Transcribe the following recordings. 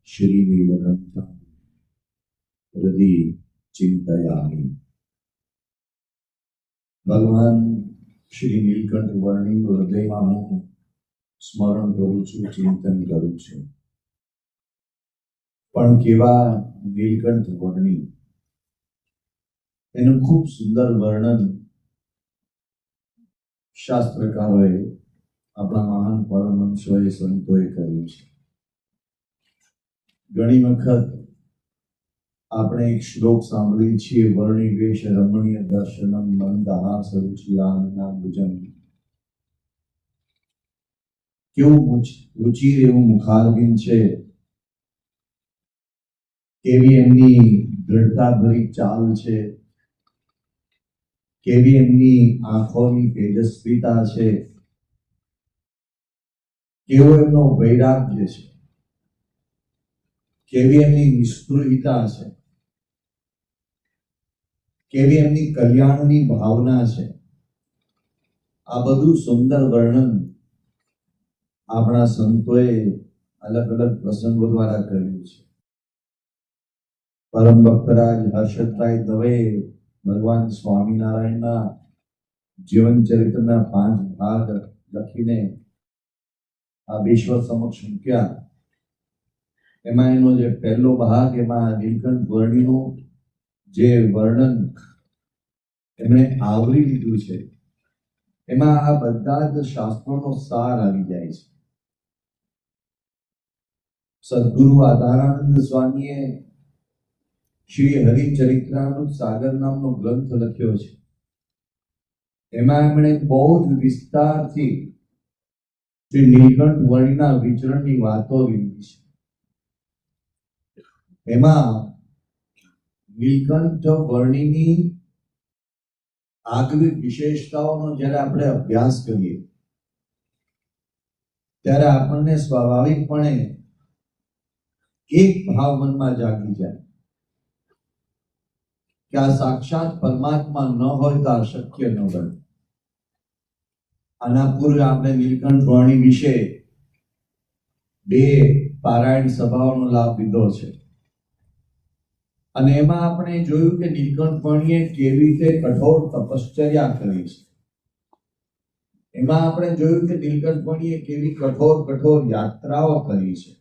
श्रीनीलकण्ठं हृदि चिन्तयामि। भगवान श्री नीलकंठ वर्णी हृदय में हूँ स्मरण करूँ छूं, चिंतन करूँ छूं। पण केवा नीलकंठ वर्णी एનું खूब सुंदर वर्णन शास्त्रकारोए अपना महान परमहंसोए संतोए कर्યું છે। ઘણી વખત આપણે એક શ્લોક સાંભળીએ છીએ, વર્ણિ વેશ રમણીય દર્શનમ મંદહાસ રુચિરાનના ભુજમ। કેવું રુચિર એવું મુખારબિંદ છે, કેવી એમની દૃઢતા ભરી ચાલ છે, કેવી એમની આંખોની તેજસ્વીતા છે, કેવો એમનો વૈરાગ્ય છે, કેવી એમની નિષ્ઠુરતા છે, કેવી એમની કલ્યાણની ભાવના છે। આ બધું સુંદર વર્ણન આપણા સંતોએ અલગ અલગ પ્રસંગો દ્વારા કર્યું છે। પરમ ભક્તરાજ હર્ષદભાઈ દવે ભગવાન સ્વામિનારાયણના જીવન ચરિત્રના 5 ભાગ લખીને આ વિશ્વ સમક્ષ મૂક્યા। એમાં એનો જે પહેલો ભાગ, એમાં નીલકંઠ વર્ણીનું જે વર્ણન એમણે આવરી લીધું છે, એમાં આ બધા જ શાસ્ત્રોનો સાર આવી જાય છે। સદગુરુ આધારાનંદ સ્વામીએ શ્રી હરિચરિત્રામૃત સાગર નામનો ગ્રંથ લખ્યો છે। એમાં એમણે બહુ જ વિસ્તારથી શ્રી નીલકંઠ વર્ણીના વિચરણની વાતો લીધી છે। એમાં નીલકંઠ વર્ણીની આગવી વિશેષતાઓનો જ્યારે આપણે અભ્યાસ કરીએ ત્યારે આપણને સ્વાભાવિકપણે એક ભાવ મનમાં જાગી જાય કે આ સાક્ષાત પરમાત્મા ન હોય તો આ શક્ય ન બને। આના પૂર્વે આપણે નીલકંઠ વર્ણી વિશે 2 પારાયણ સભાઓનો લાભ લીધો છે અને એમાં આપણે જોયું કે નીલકંઠ વર્ણીએ કેવી રીતે કઠોર તપશ્ચર્યા કરી છે। એમાં આપણે જોયું કે નીલકંઠ વર્ણીએ કેવી કઠોર યાત્રાઓ કરી છે।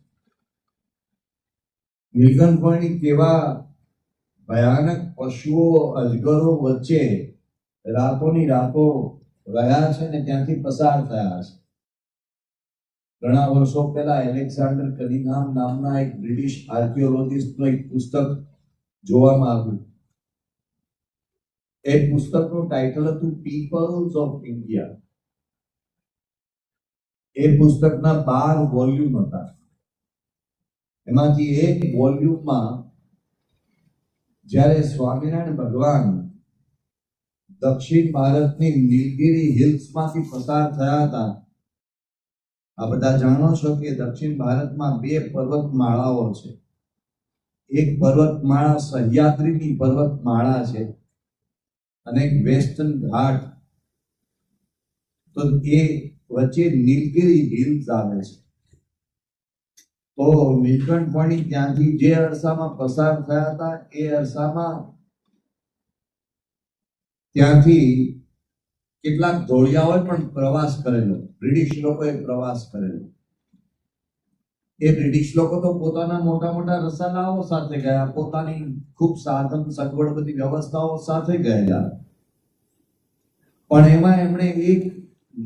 નીલકંઠ વર્ણી કેવા ભયાનક પશુઓ, અજગરો વચ્ચે રાતોની રાતો રહ્યા છે ને ત્યાંથી પસાર થયા છે। ઘણા વર્ષો પહેલા એલેક્ઝાન્ડર કનિંઘહામ નામના એક બ્રિટિશ આર્કિયોલોજિસ્ટનું એક પુસ્તક જોવામાં આવ્યું। એ પુસ્તકનું ટાઇટલ હતું પીપલ્સ ઓફ ઇન્ડિયા। એ પુસ્તકના 12 વોલ્યુમ હતા। એમાંથી એક વોલ્યુમમાં જ્યારે સ્વામિનારાયણ ભગવાન દક્ષિણ ભારતની નીલગિરી હિલ્સમાંથી પસાર થયા હતા। આ બધા જાણો છો કે દક્ષિણ ભારતમાં 2 પર્વતમાળાઓ છે। એક પર્વતમાળા સહ્યાદ્રીની પર્વતમાળા છે અને એક વેસ્ટર્ન ઘાટ। તો એ વચ્ચે નીલગિરી હિલ્સ આવે છે। તો નીલકંઠ વર્ણી ત્યાંથી જે અરસામાં પસાર થયા હતા એ અરસામાં ત્યાંથી કેટલાક ધોળિયાઓએ પણ પ્રવાસ કરેલો, બ્રિટિશ લોકોએ પ્રવાસ કરેલો। એ બ્રિટિશ લોકો તો પોતાના મોટા મોટા રસાલાઓ સાથે ગયા, પોતાની ખૂબ સાધન સગવડ બધી વ્યવસ્થાઓ સાથે ગયેલા, પણ એમાં એમણે એક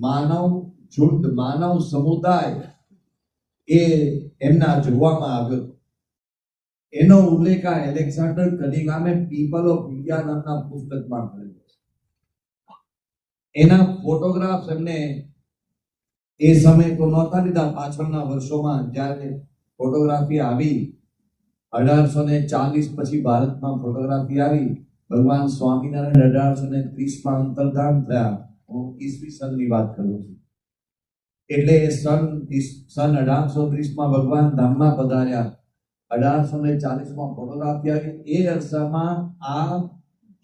માનવ ઝુંડ, માનવ સમુદાય એ એમના જોવામાં આવ્યો। એનો ઉલ્લેખ આ એલેક્ઝાન્ડર કનિંઘહામે પીપલ ઓફ ઇન્ડિયા નામના પુસ્તકમાં કરેલો છે। એના ફોટોગ્રાફ્સ એમને એ સમય તો નહોતા લીધા, પાછળના વર્ષોમાં જ્યારે ફોટોગ્રાફી આવી 1840 પછી ભારતમાં ફોટોગ્રાફી આવી। ભગવાન સ્વામિનારાયણ 1830માં અંતર્ધાન થયા। હું ઈસવી સનની વાત કરું છું। એટલે સન 1830માં ભગવાન ધામમાં પધાર્યા। 1840માં ફોટોગ્રાફી આવી। એ અરસામાં આ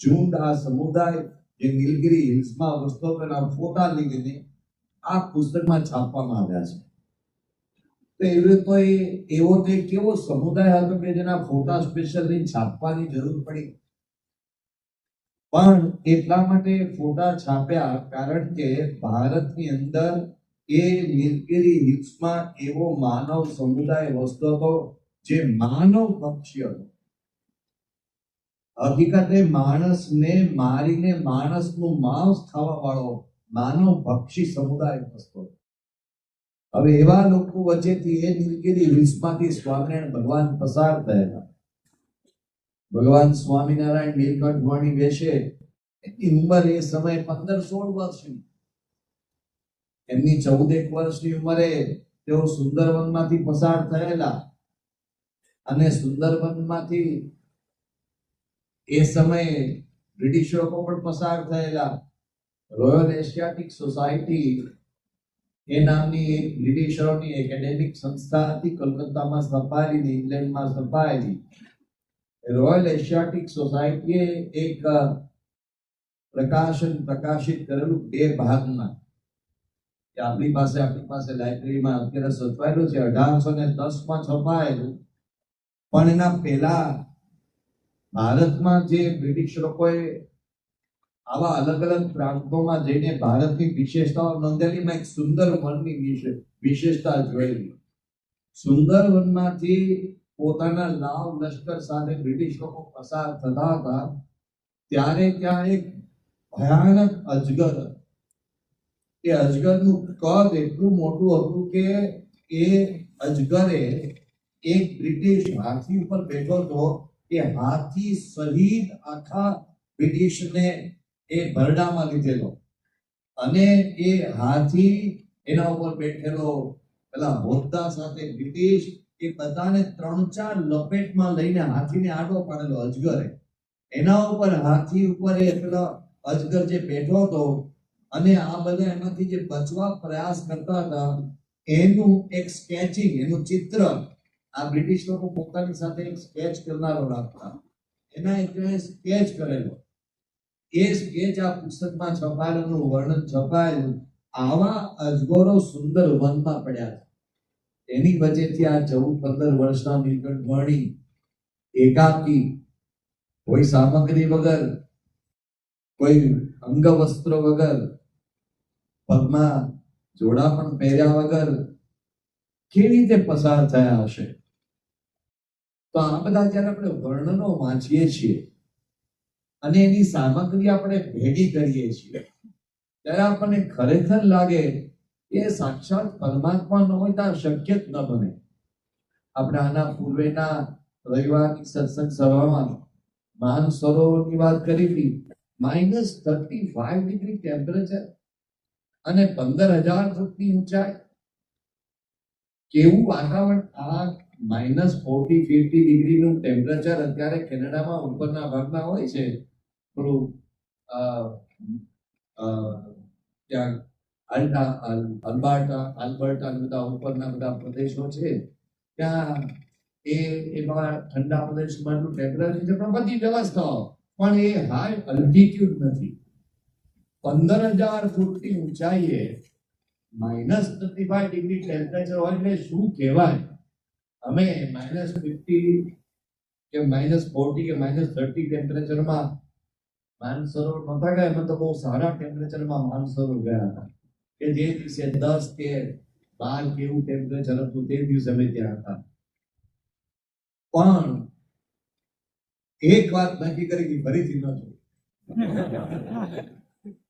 ઝુંડ, આ સમુદાય જે નીલગિરી હિલ્સમાં વસતો તેના ફોટા લઈને આ પુસ્તકમાં છાપવામાં આવ્યા છે। તો એવી તો એવો તો એક કેવો સમુદાય હતો કે જેના ફોટા સ્પેશિયલ છાપવાની જરૂર પડી, પણ એટલા માટે ફોટા છાપ્યા કારણ કે ભારતની અંદર એ નીલગિરી હિલ્સમાં એવો માનવ સમુદાય વસતો હતો જે માનવ પક્ષી હતો. હકીકતે માણસને મારીને માણસનું માંસ ખાવા વાળો માનવ ભક્ષી સમુદાય વસતો. હવે એવા લોકો વચ્ચેથી એ નીલગિરી હિલ્સમાંથી સ્વામિનારાયણ ભગવાન પસાર થયેલા. ભગવાન સ્વામિનારાયણ નીલકંઠ વાણી બેસે, એની ઉંમર એ સમયે 15-16 વર્ષની. એમની 14 વર્ષની ઉંમરે તેઓ સુંદરવનમાંથી પસાર થયેલા અને સુંદરવનમાંથી એ સમયે બ્રિટિશ લોકો પણ પસાર થયેલા. રોયલ એશિયાટિક સોસાયટી એ નામની એક બ્રિટિશરોની એકેડેમિક સંસ્થા હતી, કલકત્તામાં સ્થપાયેલી, ઇંગ્લેન્ડમાં સ્થપાયેલી. રોયલ એશિયાટિક સોસાયટીએ એક પ્રકાશન પ્રકાશિત કરેલું 2 ભાગમાં. આપણી પાસે લાઇબ્રેરીમાં અત્યારે સચવાયેલું છે, 1810માં છપાયેલું. પણ એના પહેલા ભારતમાં જે બ્રિટિશ લોકોએ આવા અલગ અલગ પ્રાંતોમાં જઈને ભારતની વિશેષતાઓ નોંધેલીમાં એક સુંદરવનની વિશેષતા જોયેલી. સુંદરવનમાંથી પોતાના લાવ લશ્કર સાથે બ્રિટિશ લોકો પસાર થતા હતા ત્યારે ત્યાં એક ભયાનક અજગર. એ અજગરનું કદ એટલું મોટું હતું કે એ અજગરે એક બ્રિટિશ હાથી ઉપર બેઠો હતો. એ હાથી સહિત આખા બ્રિટિશને એ ભરડામાં લીધેલો અને એ હાથી એના ઉપર બેઠેલો પેલા હોદ્દા સાથે બ્રિટિશ એ બધાને 3-4 લપેટમાં લઈને હાથીને આડો પાડેલો અજગરે. એના ઉપર હાથી ઉપર એ પેલા અજગર જે બેઠો હતો અને આ બધા એમાંથી જે બચવા પ્રયાસ કરતા હતા એનું એક સ્કેચિંગ, એનું ચિત્ર આ બ્રિટિશ લોકો પોતાની સાથે એક સ્કેચ કરનારો રાખતા. એના એક સ્કેચ કરેલો. એ સ્કેચ આ પુસ્તકમાં છપાયેલું, વર્ણન છપાયેલું. આવા અજગરો સુંદર વનમાં પડ્યા છે. એની વચ્ચેથી આ 14-15 વર્ષના નીલકંઠ વાણી એકાકી, કોઈ સામગ્રી વગર, કોઈ અંગવસ્ત્ર વગર, પગમાં જોડા પણ પહેર્યા વગર કેવી રીતે પસાર થયા હશે? તો આ બધા જ્યારે આપણે વર્ણનો વાંચીએ છીએ અને એની સામગ્રી આપણે ભેગી કરીએ છીએ ત્યારે આપણને ખરેખર લાગે કે સાક્ષાત પરમાત્મા ન હોય તો આ શક્ય જ ન બને. આપણે આના પૂર્વેના રવિવારની સત્સંગ સભામાં માનસરોવરની વાત કરી હતી. -35 ડિગ્રી ટેમ્પરેચર અને 15,000 ફૂટની ઊંચાઈ. કેવું વાતાવરણ! આ -40-50 ડિગ્રીનું ટેમ્પરેચર અત્યારે કેનેડામાં ઉપરના ભાગમાં હોય છે. થોડું ત્યાં આલ્બર્ટા બધા ઉપરના બધા પ્રદેશો છે ત્યાં એમાં ઠંડા પ્રદેશમાં એટલું ટેમ્પરેચર છે પણ બધી વ્યવસ્થાઓ, પણ એ હાઈ અલ્ટિટ્યુડ નથી. 15,000 ફૂટની ઊંચાઈએ -35 ડિગ્રી ટેમ્પરેચર હોય એટલે શું કહેવાય? અમે -50 કે -40 કે -30 ટેમ્પરેચરમાં માનસરોવર નહોતા ગયા. અમે તો બહુ સારા ટેમ્પરેચરમાં માનસરોવર ગયા હતા કે જે દિવસે 10 કે 12 કેવું ટેમ્પરેચર હતું તે દિવસે અમે ત્યાં હતા. પણ એક વાત નક્કી કરી કે ફરીથી ન જોઈ.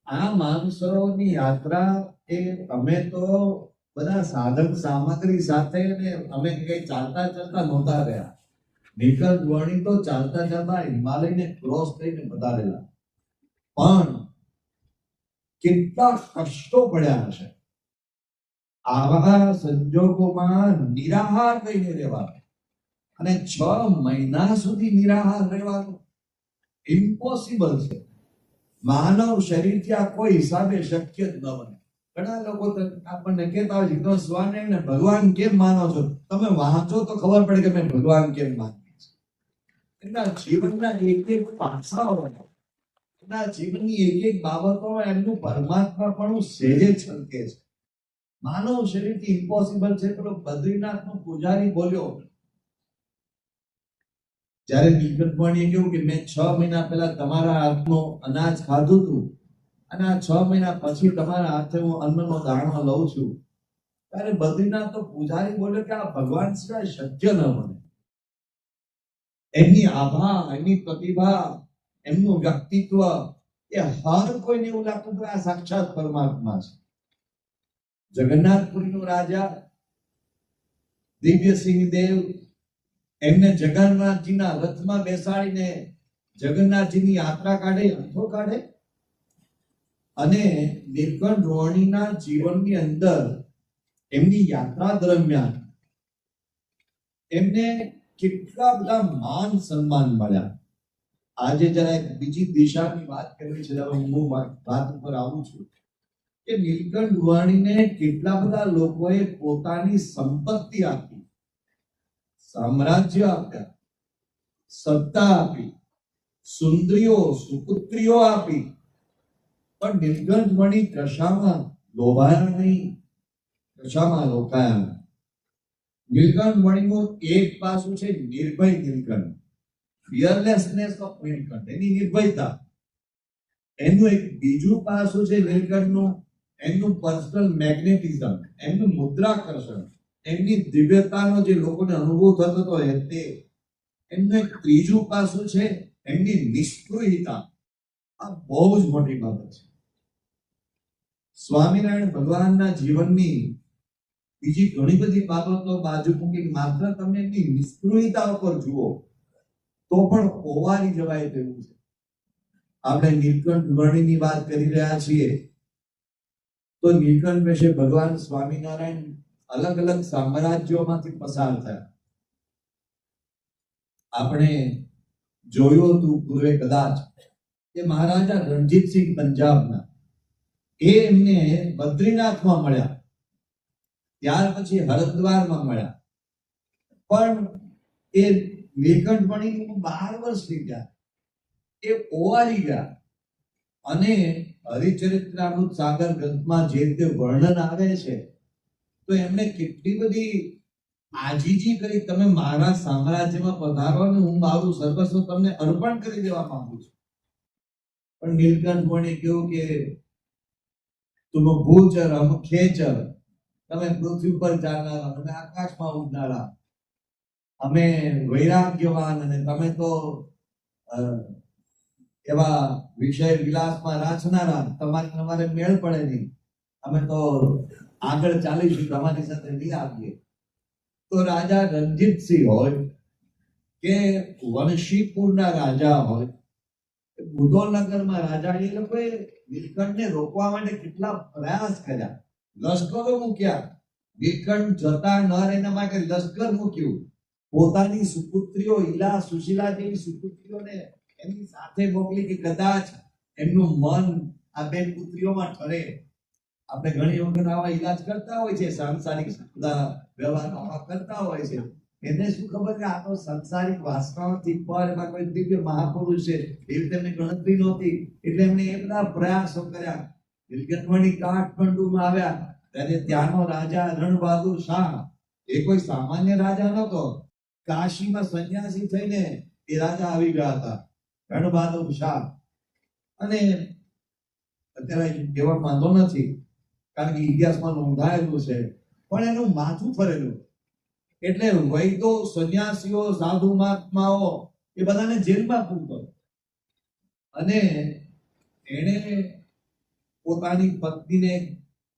આ માનસરોવરની યાત્રા એ અમે તો બધા સાધન સામગ્રી સાથે ને અમે કઈ ચાલતા નહોતા ગયા. નીલકંઠ વાણી તો ચાલતા હિમાલયને ક્રોસ કરીને પધારેલા. પણ કેટલા કષ્ટો પડ્યા હશે. આવા સંજોગોમાં નિરાહાર રહીને રહેવાનું અને 6 મહિના સુધી નિરાહાર રહેવાનું ઇમ્પોસિબલ છે. માનવ શરીરથી આ કોઈ હિસાબે શક્ય જ ન બને. ઘણા લોકો આપણને કહેતા હોય છે તો સ્વામિનારાયણ ભગવાન કેમ માનો છો? તમે વાંચો તો ખબર પડે કે મેં ભગવાન કેમ માનીએ છીએ. એમના જીવનના એક પાસાઓ, એમના જીવનની એક બાબતો એમનું પરમાત્મા પણ સહેજે છલકે છે. માનવ શરીરથી ઇમ્પોસિબલ છે. પેલો બદ્રીનાથનો પૂજારી બોલ્યો જ્યારે નીલકંઠવાણીએ કહ્યું કે મેં 6 મહિના પહેલા તમારા હાથનો અનાજ ખાધું હતું અને આ 6 મહિના પછી તમારા હાથે હું અન્નનો દાણો લઉં છું, ત્યારે બદ્રીનાથનો પૂજારી બોલ્યો કે આ ભગવાન સિવાય શક્ય ન બને. એમની આભા, એમની પ્રતિભા, એમનું વ્યક્તિત્વ, એ હર કોઈને એવું લાગતું હતું આ સાક્ષાત પરમાત્મા છે. જગન્નાથપુરીનો રાજા દિવ્યસિંહ દેવ એમને જગન્નાથજીના રથમાં બેસાડીને જગન્નાથજીની યાત્રા કાઢે, અર્થો કાઢે. અને નીલકંઠ વર્ણીના જીવનની અંદર એમની યાત્રા દરમિયાન એમને કેટલા બધા માન સન્માન મળ્યા. આજે જરા એક બીજી દિશાની વાત કરવી છે, હું વાત ઉપર આવું છું કે નીલકંઠ વર્ણીને કેટલા બધા લોકોએ પોતાની સંપત્તિ આપી, સામ્રાજ્ય આપ્યા, સત્તા આપી, સુંદરીઓ સુપુત્રીઓ આપી, પણ નીલકંઠ વર્ણી કશામાં લોભાયા નહીં, કશામાં રોકાયા નહીં. નીલકંઠ વર્ણીનું એક પાસું છે નિર્ભય નીલકંઠ, ફિયરલેસનેસ ઓફ નીલકંઠ, એની નિર્ભયતા. એનું એક બીજું પાસું છે નીલકંઠનું, એમનું પર્સનલ મેગ્નેટિઝમ, એમનું મુદ્રાકર્ષણ, એમની દિવ્યતાનો જે લોકોને અનુભવ થતો હતો તે. એમનું એક ત્રીજું પાસું છે એમની નિષ્પૃહિતા. આ બહુ જ મોટી બાબત છે. સ્વામિનારાયણ ભગવાનના જીવનની બીજી ઘણી બધી બાબતો બાજુ મૂકી માત્ર તમે એમની નિષ્પૃહિતા ઉપર જુઓ તો પણ ઓવારી જવાય તેવું છે. આપણે નીલકંઠ વર્ણીની વાત કરી રહ્યા છીએ તો નીલકંઠ વિશે ભગવાન સ્વામિનારાયણ અલગ અલગ સામ્રાજ્યોમાંથી પસાર થયા. આપણે જોયું હતું પૂર્વે કદાચ કે મહારાજા રણજીતસિંહ પંજાબના એ એમને બદ્રીનાથમાં મળ્યા, ત્યાર પછી હરિદ્વારમાં મળ્યા, પણ એ નીલકંઠ વર્ણી 12 વર્ષ થઈ ગયા, એ ઓવારી ગયા. અને હરિચરિત્રામૃત સાગર ગ્રંથમાં જે રીતે વર્ણન આવે છે તો એમણે કેટલી બધી આજીજી કરી, તમે મારા સામ્રાજ્યમાં પધારો ને હું મારું સર્વસ્વ તમને અર્પણ કરી દેવા માંગુ છું. પણ નીલકંઠ વર્ણીએ કહ્યું કે તુમ ભૂચર હમ ખેચર, તમે પૃથ્વી પર ચાલનારા, તમે આકાશમાં ઉડનારા, અમે વૈરાગ્યવાન અને તમે તો એવા વિષય વિલાસમાં રાચનારા, તમારે મેળ પડે નહીં, અમે તો આગળ ચાલીશું, તમારી સાથે નહીં આવીએ. તો રાજા રણજીતસિંહ હોય કે વંશીપુરના રાજા હોય, બુધોનગરમાં રાજા, એ લોકોએ નીલકંઠને રોકવા માટે કેટલા પ્રયાસ કર્યા, લશ્કરો મૂક્યા. નીલકંઠ જતા ન રહે એના માટે લશ્કર મૂક્યું. પોતાની સુપુત્રીઓ ઈલા સુશીલા જેવી સુપુત્રીઓને એની સાથે મોકલી કે કદાચ એમનું મન આ બેન પુત્રીઓમાં ઠરે. આપણે ઘણી વખત આવા ઈલાજ કરતા હોય છે, સાંસારિક વ્યવહાર કરતા હોય છે. એને શું ખબર કે આ તો સંસારિક વાસનાઓથી પર એમાં કોઈ દિવ્ય મહાપુરુષ છે એવી તેમને ગણતરી નહોતી, એટલે એમને એ બધા પ્રયાસો કર્યા. નીલકંઠ વર્ણી કાઠમંડુમાં આવ્યા ત્યારે ત્યાંનો રાજા રણબહાદુર શાહ એ કોઈ સામાન્ય રાજા નહોતો, કાશીમાં સંન્યાસી થઈને એ રાજા આવી ગયા હતા, રણબહાદુર શાહ. અને અત્યારે કહેવા માંગતો નથી કારણ કે ઇતિહાસમાં નોંધાયેલું છે, પણ એનું માથું ફરેલું. એટલે વૈદો, સંન્યાસીઓ, સાધુ મહાત્માઓ એ બધાને જેલમાં પૂરતો. અને એને પોતાની પત્નીને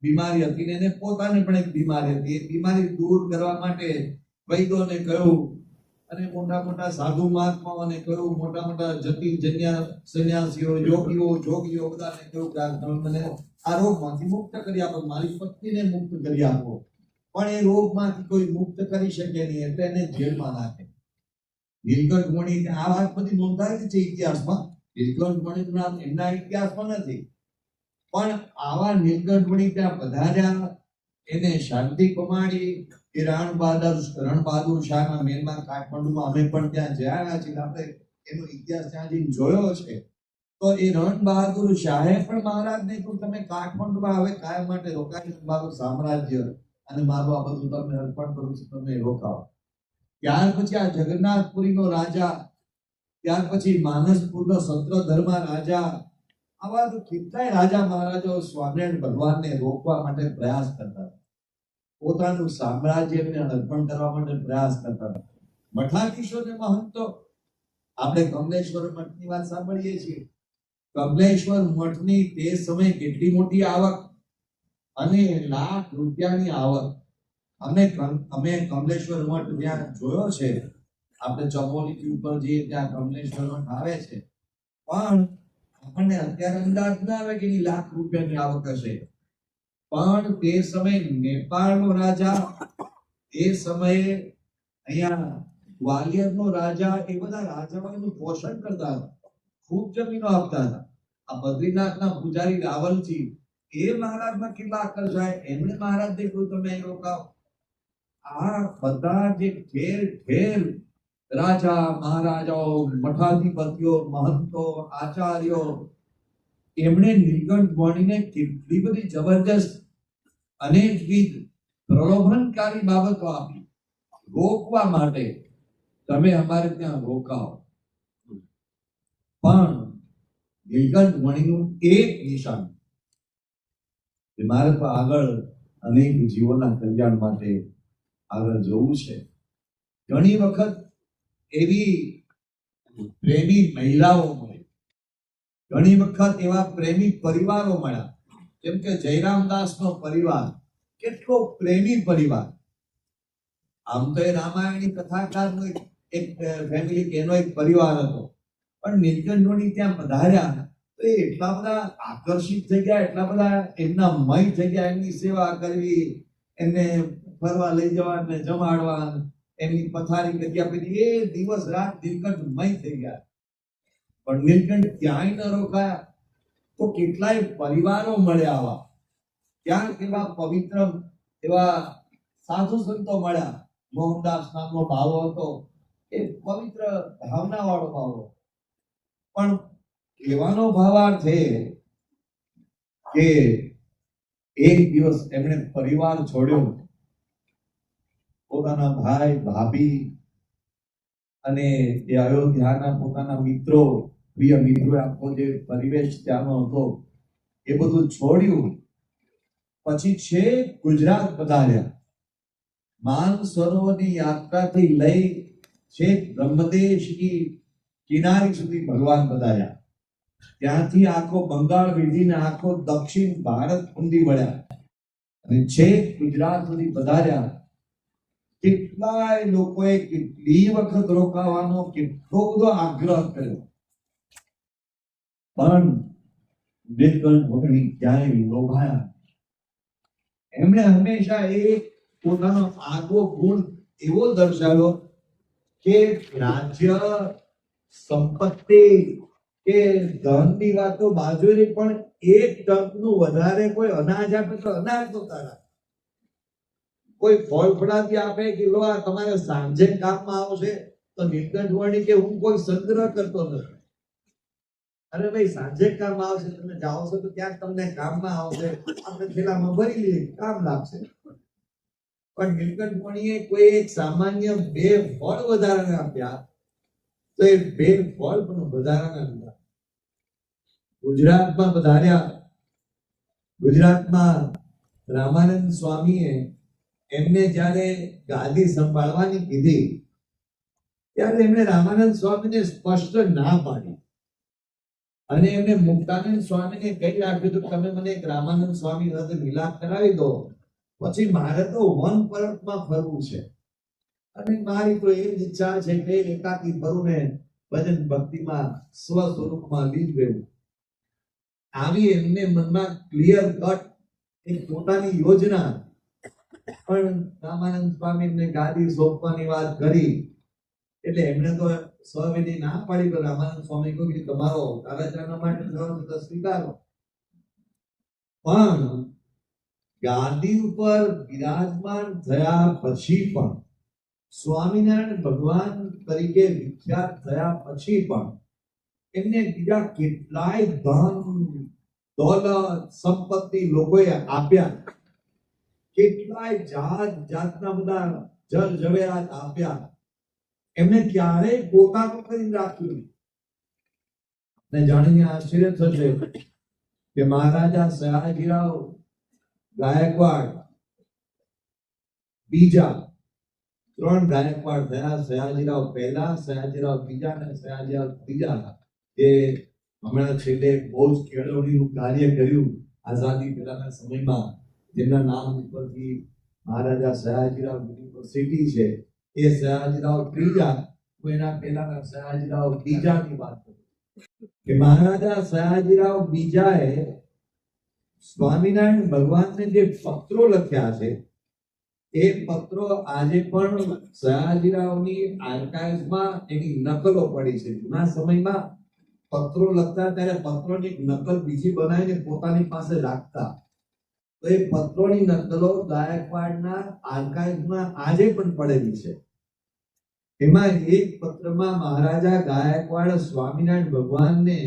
બીમારી હતી ને એને પોતાને પણ એક બીમારી હતી. એ બીમારી દૂર કરવા માટે વૈદોને કહ્યું અને મોટા મોટા સાધુ મહાત્માઓને કહ્યું, મોટા મોટા જટિલ સંન્યાસીઓ, યોગીઓ, જોગીઓ બધાને કહ્યું કે મને આ રોગમાંથી મુક્ત કરી આપો, મારી પત્નીને મુક્ત કરી આપો. પણ એ રોગમાંથી કોઈ મુક્ત કરી શકે નહીં, એટલે એને જેલમાં નાખે. નીલકંઠ વર્ણી, આ વાત બધી નોંધાયેલી છે ઇતિહાસમાં. નીલકંઠ વર્ણીનું નામ એમના ઇતિહાસમાં નથી, પણ આવા નીલકંઠ વર્ણી ત્યાં પધાર્યા, એને શાંતિ પમાડી. એ રણબહાદુર શાહના મહેલમાં કાઠમંડુમાં અમે પણ ત્યાં જયા છીએ, આપણે એનો ઇતિહાસ ત્યાં જઈને જોયો છે. તો એ રણ બહાદુર શાહે પણ મહારાજને કહ્યું તમે કાઠમંડુમાં હવે કાયમ માટે રોકાઈ મારું સામ્રાજ્ય અને મારું આ બધું તમને અર્પણ કરું છું, તમે રોકાઓ. ત્યાર પછી આ જગન્નાથપુરીનો રાજા, ત્યાર પછી માનસપુરનો સત્રધર્મા રાજા, આવા તો કેટલાય રાજા મહારાજાઓ સ્વામિનારાયણ ભગવાનને રોકવા માટે પ્રયાસ કરતા હતા. પોતાનું સામ્રાજ્યને અર્પણ કરવા માટે પ્રયાસ કરતા હતા. મઠાધીશો ને મહંતો, આપણે કમલેશ્વર મઠની વાત સાંભળીએ છીએ. કમલેશ્વર મઠની તે સમયે કેટલી મોટી આવક, અને લાખ રૂપિયાની આવક. અમે કમલેશ્વર મઠ ત્યાં જોયો છે. આપણે ચમોલી ઉપર જઈએ ત્યાં કમલેશ્વર મઠ આવે છે, પણ આપણને અત્યારે અંદાજ ના આવે કે એની લાખ રૂપિયાની આવક હશે. પણ તે સમયે નેપાળનો રાજા, એ સમયે અહીંયા ગ્વાલિયરનો રાજા, એ બધા રાજાઓનું પોષણ કરતા હતા, ખૂબ જમીનો આપતા હતા. આ બદ્રીનાથના પૂજારી રાવલજી, એ મહારાજમાં કેટલા આકર્ષાય, એમણે મહારાજને કહ્યું તમે અહીં રોકાઓ. આ બધા જે ઠેર ઠેર રાજા મહારાજાઓ, મઠાધિપતિઓ, મહંતો, આચાર્યો, એમણે નીલકંઠ વર્ણીને કેટલી બધી જબરજસ્ત અનેકવિધ પ્રલોભનકારી બાબતો આપી, રોકવા માટે તમે અમારે ત્યાં રોકાઓ. પણ નીલકંઠ વર્ણીનું એક નિશાન, મારે તો આગળ અનેક જીવોના કલ્યાણ માટે આગળ જવું છે. ઘણી વખત એવી પ્રેમી મહિલાઓ મળી, ઘણી વખત એવા પ્રેમી પરિવારો મળ્યા. જેમ કે જયરામદાસનો પરિવાર કેટલો પ્રેમી પરિવાર. આમ તો એ રામાયણની કથાકારનો એક ફેમિલી, એનો એક પરિવાર હતો, પણ નીલકંઠની ત્યાં પધાર્યા તો એ એટલા બધા આકર્ષિત થઈ ગયા, એટલા બધા એમના મય થઈ ગયા, એમની સેવા કરવી, એમને ફરવા લઈ જવા, એમને જમાડવા, એમની પથારી કરી આપી, એ દિવસ રાત નીલકંઠ મય થઈ ગયા. પણ નીલકંઠ ક્યાંય ન રોકાયા તો કેટલાય પરિવારો મળ્યા આવા. ક્યાંક એવા પવિત્ર એવા સાધુ સંતો મળ્યા. મોહનદાસ નામનો ભાવો હતો, એ પવિત્ર ભાવના વાળો ભાવો. પણ કહેવાનો ભાવાર્થ છે કે એક દિવસ એમણે પરિવાર છોડ્યો, પોતાના ભાઈ ભાભી અને એ અયોધ્યાના પોતાના મિત્રો, પ્રિય મિત્રો, આખો જે પરિવેશ ત્યાંનો હતો એ બધું છોડ્યું. પછી છે ગુજરાત પધાર્યા. માન સરોવરની યાત્રાથી લઈ છેક બ્રહ્મદેશની કિનારી સુધી ભગવાન પધાર્યા. ત્યાંથી આખો બંગાળ વીધીને આખો દક્ષિણ ભારત ઊંડી વળ્યા અને છેક ગુજરાત સુધી પધાર્યા. કેટલાય લોકોએ કેટલી વખત રોકાવાનો કેટલો બધો આગ્રહ કર્યો, પણ નીલકંઠ વર્ણી ક્યાંય લોભાયા. એમણે હંમેશા એક પોતાનો આગવો ગુણ એવો દર્શાવ્યો કે રાજ્ય, સંપત્તિ કે ધનની વાતો બાજુએ, પણ એક ટંકનું વધારે કોઈ અનાજ આપે તો અનાજ તો તારા, કોઈ ફળ ફળાદી આપે કે લો આ તમારે સાંજે કામમાં આવશે, તો નીલકંઠ વર્ણી કે હું કોઈ સંગ્રહ કરતો નથી. અરે ભાઈ સાંજે કામ આવશે, તમે જાઓ છો તો ક્યાંક તમને કામમાં આવશે, આપણે થેલામાં ભરી લઈએ, કામ લાગશે. પણ નીલકંઠ વર્ણીએ કોઈ એક સામાન્ય 2 ફળ વધારાના આપ્યા તો એ 2 ફળ પણ વધારાના લીધા. ગુજરાતમાં પધાર્યા. ગુજરાતમાં રામાનંદ સ્વામીએ એમને જ્યારે ગાદી સંભાળવાની કીધી ત્યારે એમણે રામાનંદ સ્વામીને સ્પષ્ટ ના પાડી અને એમને મુક્તાનંદ સ્વામીને કહી રાખ્યું હતું તમે મને એક રામાનંદ સ્વામી સાથે મિલાપ કરાવી દો, પછી મારે તો વન પરતમાં ફરવું છે અને મારી તો એ જ ઈચ્છા છે કે એકાકી ફરું ને ભજન ભક્તિમાં સ્વ સ્વરૂપમાં લીન રહેવું. આવી એમને મનમાં ક્લિયર કટ એક પોતાની યોજના. પણ રામાનંદ સ્વામી એમને ગાદી સોંપવાની વાત કરી એટલે એમણે તો સ્વવિધિ ના પાડી. પણ રામાનંદ સ્વામી કહ્યું કે તમારો કાલાચારના માટે તો સ્વીકારો. પણ ગાદી ઉપર બિરાજમાન થયા પછી પણ, સ્વામિનારાયણ ભગવાન તરીકે વિખ્યાત થયા પછી પણ એમને બીજા કેટલાય ધન દોલત સંપત્તિ લોકોએ આપ્યા, કેટલાય જાત જાતના બધા જલ ઝવેરાત આપ્યા, એમને ક્યારેય પોતાનું કરી રાખ્યું નહીં. ને જાણીને આશ્ચર્ય થશે કે મહારાજા સયાજીરાવ ગાયકવાડ બીજા, 3 ગાયકવાડ થયા. સયાજીરાવ પહેલા, સયાજીરાવ બીજા અને સયાજીરાવ ત્રીજા, જે હમણાં છેલ્લે બહુ જ કેળવણીનું કાર્ય કર્યું આઝાદી પહેલાના સમયમાં, જેમના નામ ઉપરથી મહારાજા સયાજીરાવ યુનિવર્સિટી છે. એ સયાજીરાવ ત્રીજા, હું એના પહેલાના સયાજીરાવ બીજાની વાત કરું કે મહારાજા સયાજીરાવ બીજાએ સ્વામિનારાયણ ભગવાનને જે પત્રો લખ્યા છે, એ પત્રો આજે પણ સયાજીરાવની આર્કાઇવ્સમાં એની નકલો પડી છે. જૂના સમયમાં પત્રો લખતા ત્યારે પત્રોની નકલ બીજી બનાવીને પોતાની પાસે રાખતા. તો એ પત્રોની નકલો ગાયકવાડના આર્કાઇવ્સમાં આજે પણ પડેલી છે. એમાં એક પત્રમાં મહારાજા ગાયકવાડ સ્વામિનારાયણ ભગવાનને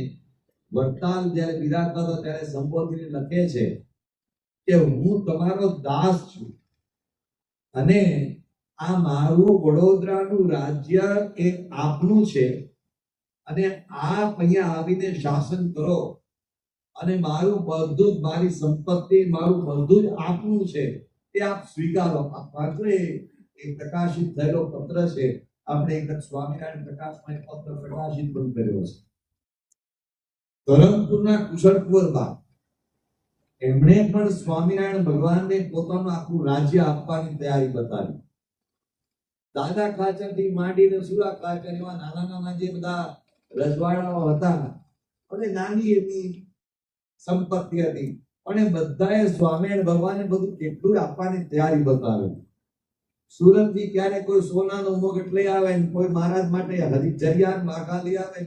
વડતાલ જ્યારે બિરાજતા હતા ત્યારે સંબોધીને લખે છે કે હું તમારો દાસ છું અને આ મારું વડોદરાનું રાજ્ય એ આપનું છે અને આપ અહીંયા આવીને શાસન કરો અને મારું બધું જ, મારી સંપત્તિ, મારું બધું જ આપનું છે, તે આપ સ્વીકારો. આ પાત્ર એ પ્રકાશિત થયેલો પત્ર છે. આપણે એક સ્વામિનારાયણ પ્રકાશમાં એક પત્ર પ્રકાશિત પણ કર્યો છે. ધરમપુરના કુશળકુંવરબા, એમણે પણ સ્વામિનારાયણ ભગવાનને પોતાનું આખું રાજ્ય આપવાની તૈયારી બતાવી. દાદા ખાચરથી માંડીને સુરા ખાચર, એવા નાના નાના જે બધા રજવાડાઓ હતા, અને નાની એની સંપત્તિ હતી, પણ એ બધાએ સ્વામિનારાયણ ભગવાનને બધું કેટલું આપવાની તૈયારી બતાવી. સુરતથી ક્યારે કોઈ સોનાનો મુગટ લઈ આવે ને કોઈ મહારાજ માટે હરિચર્યા માખા લઈ આવે,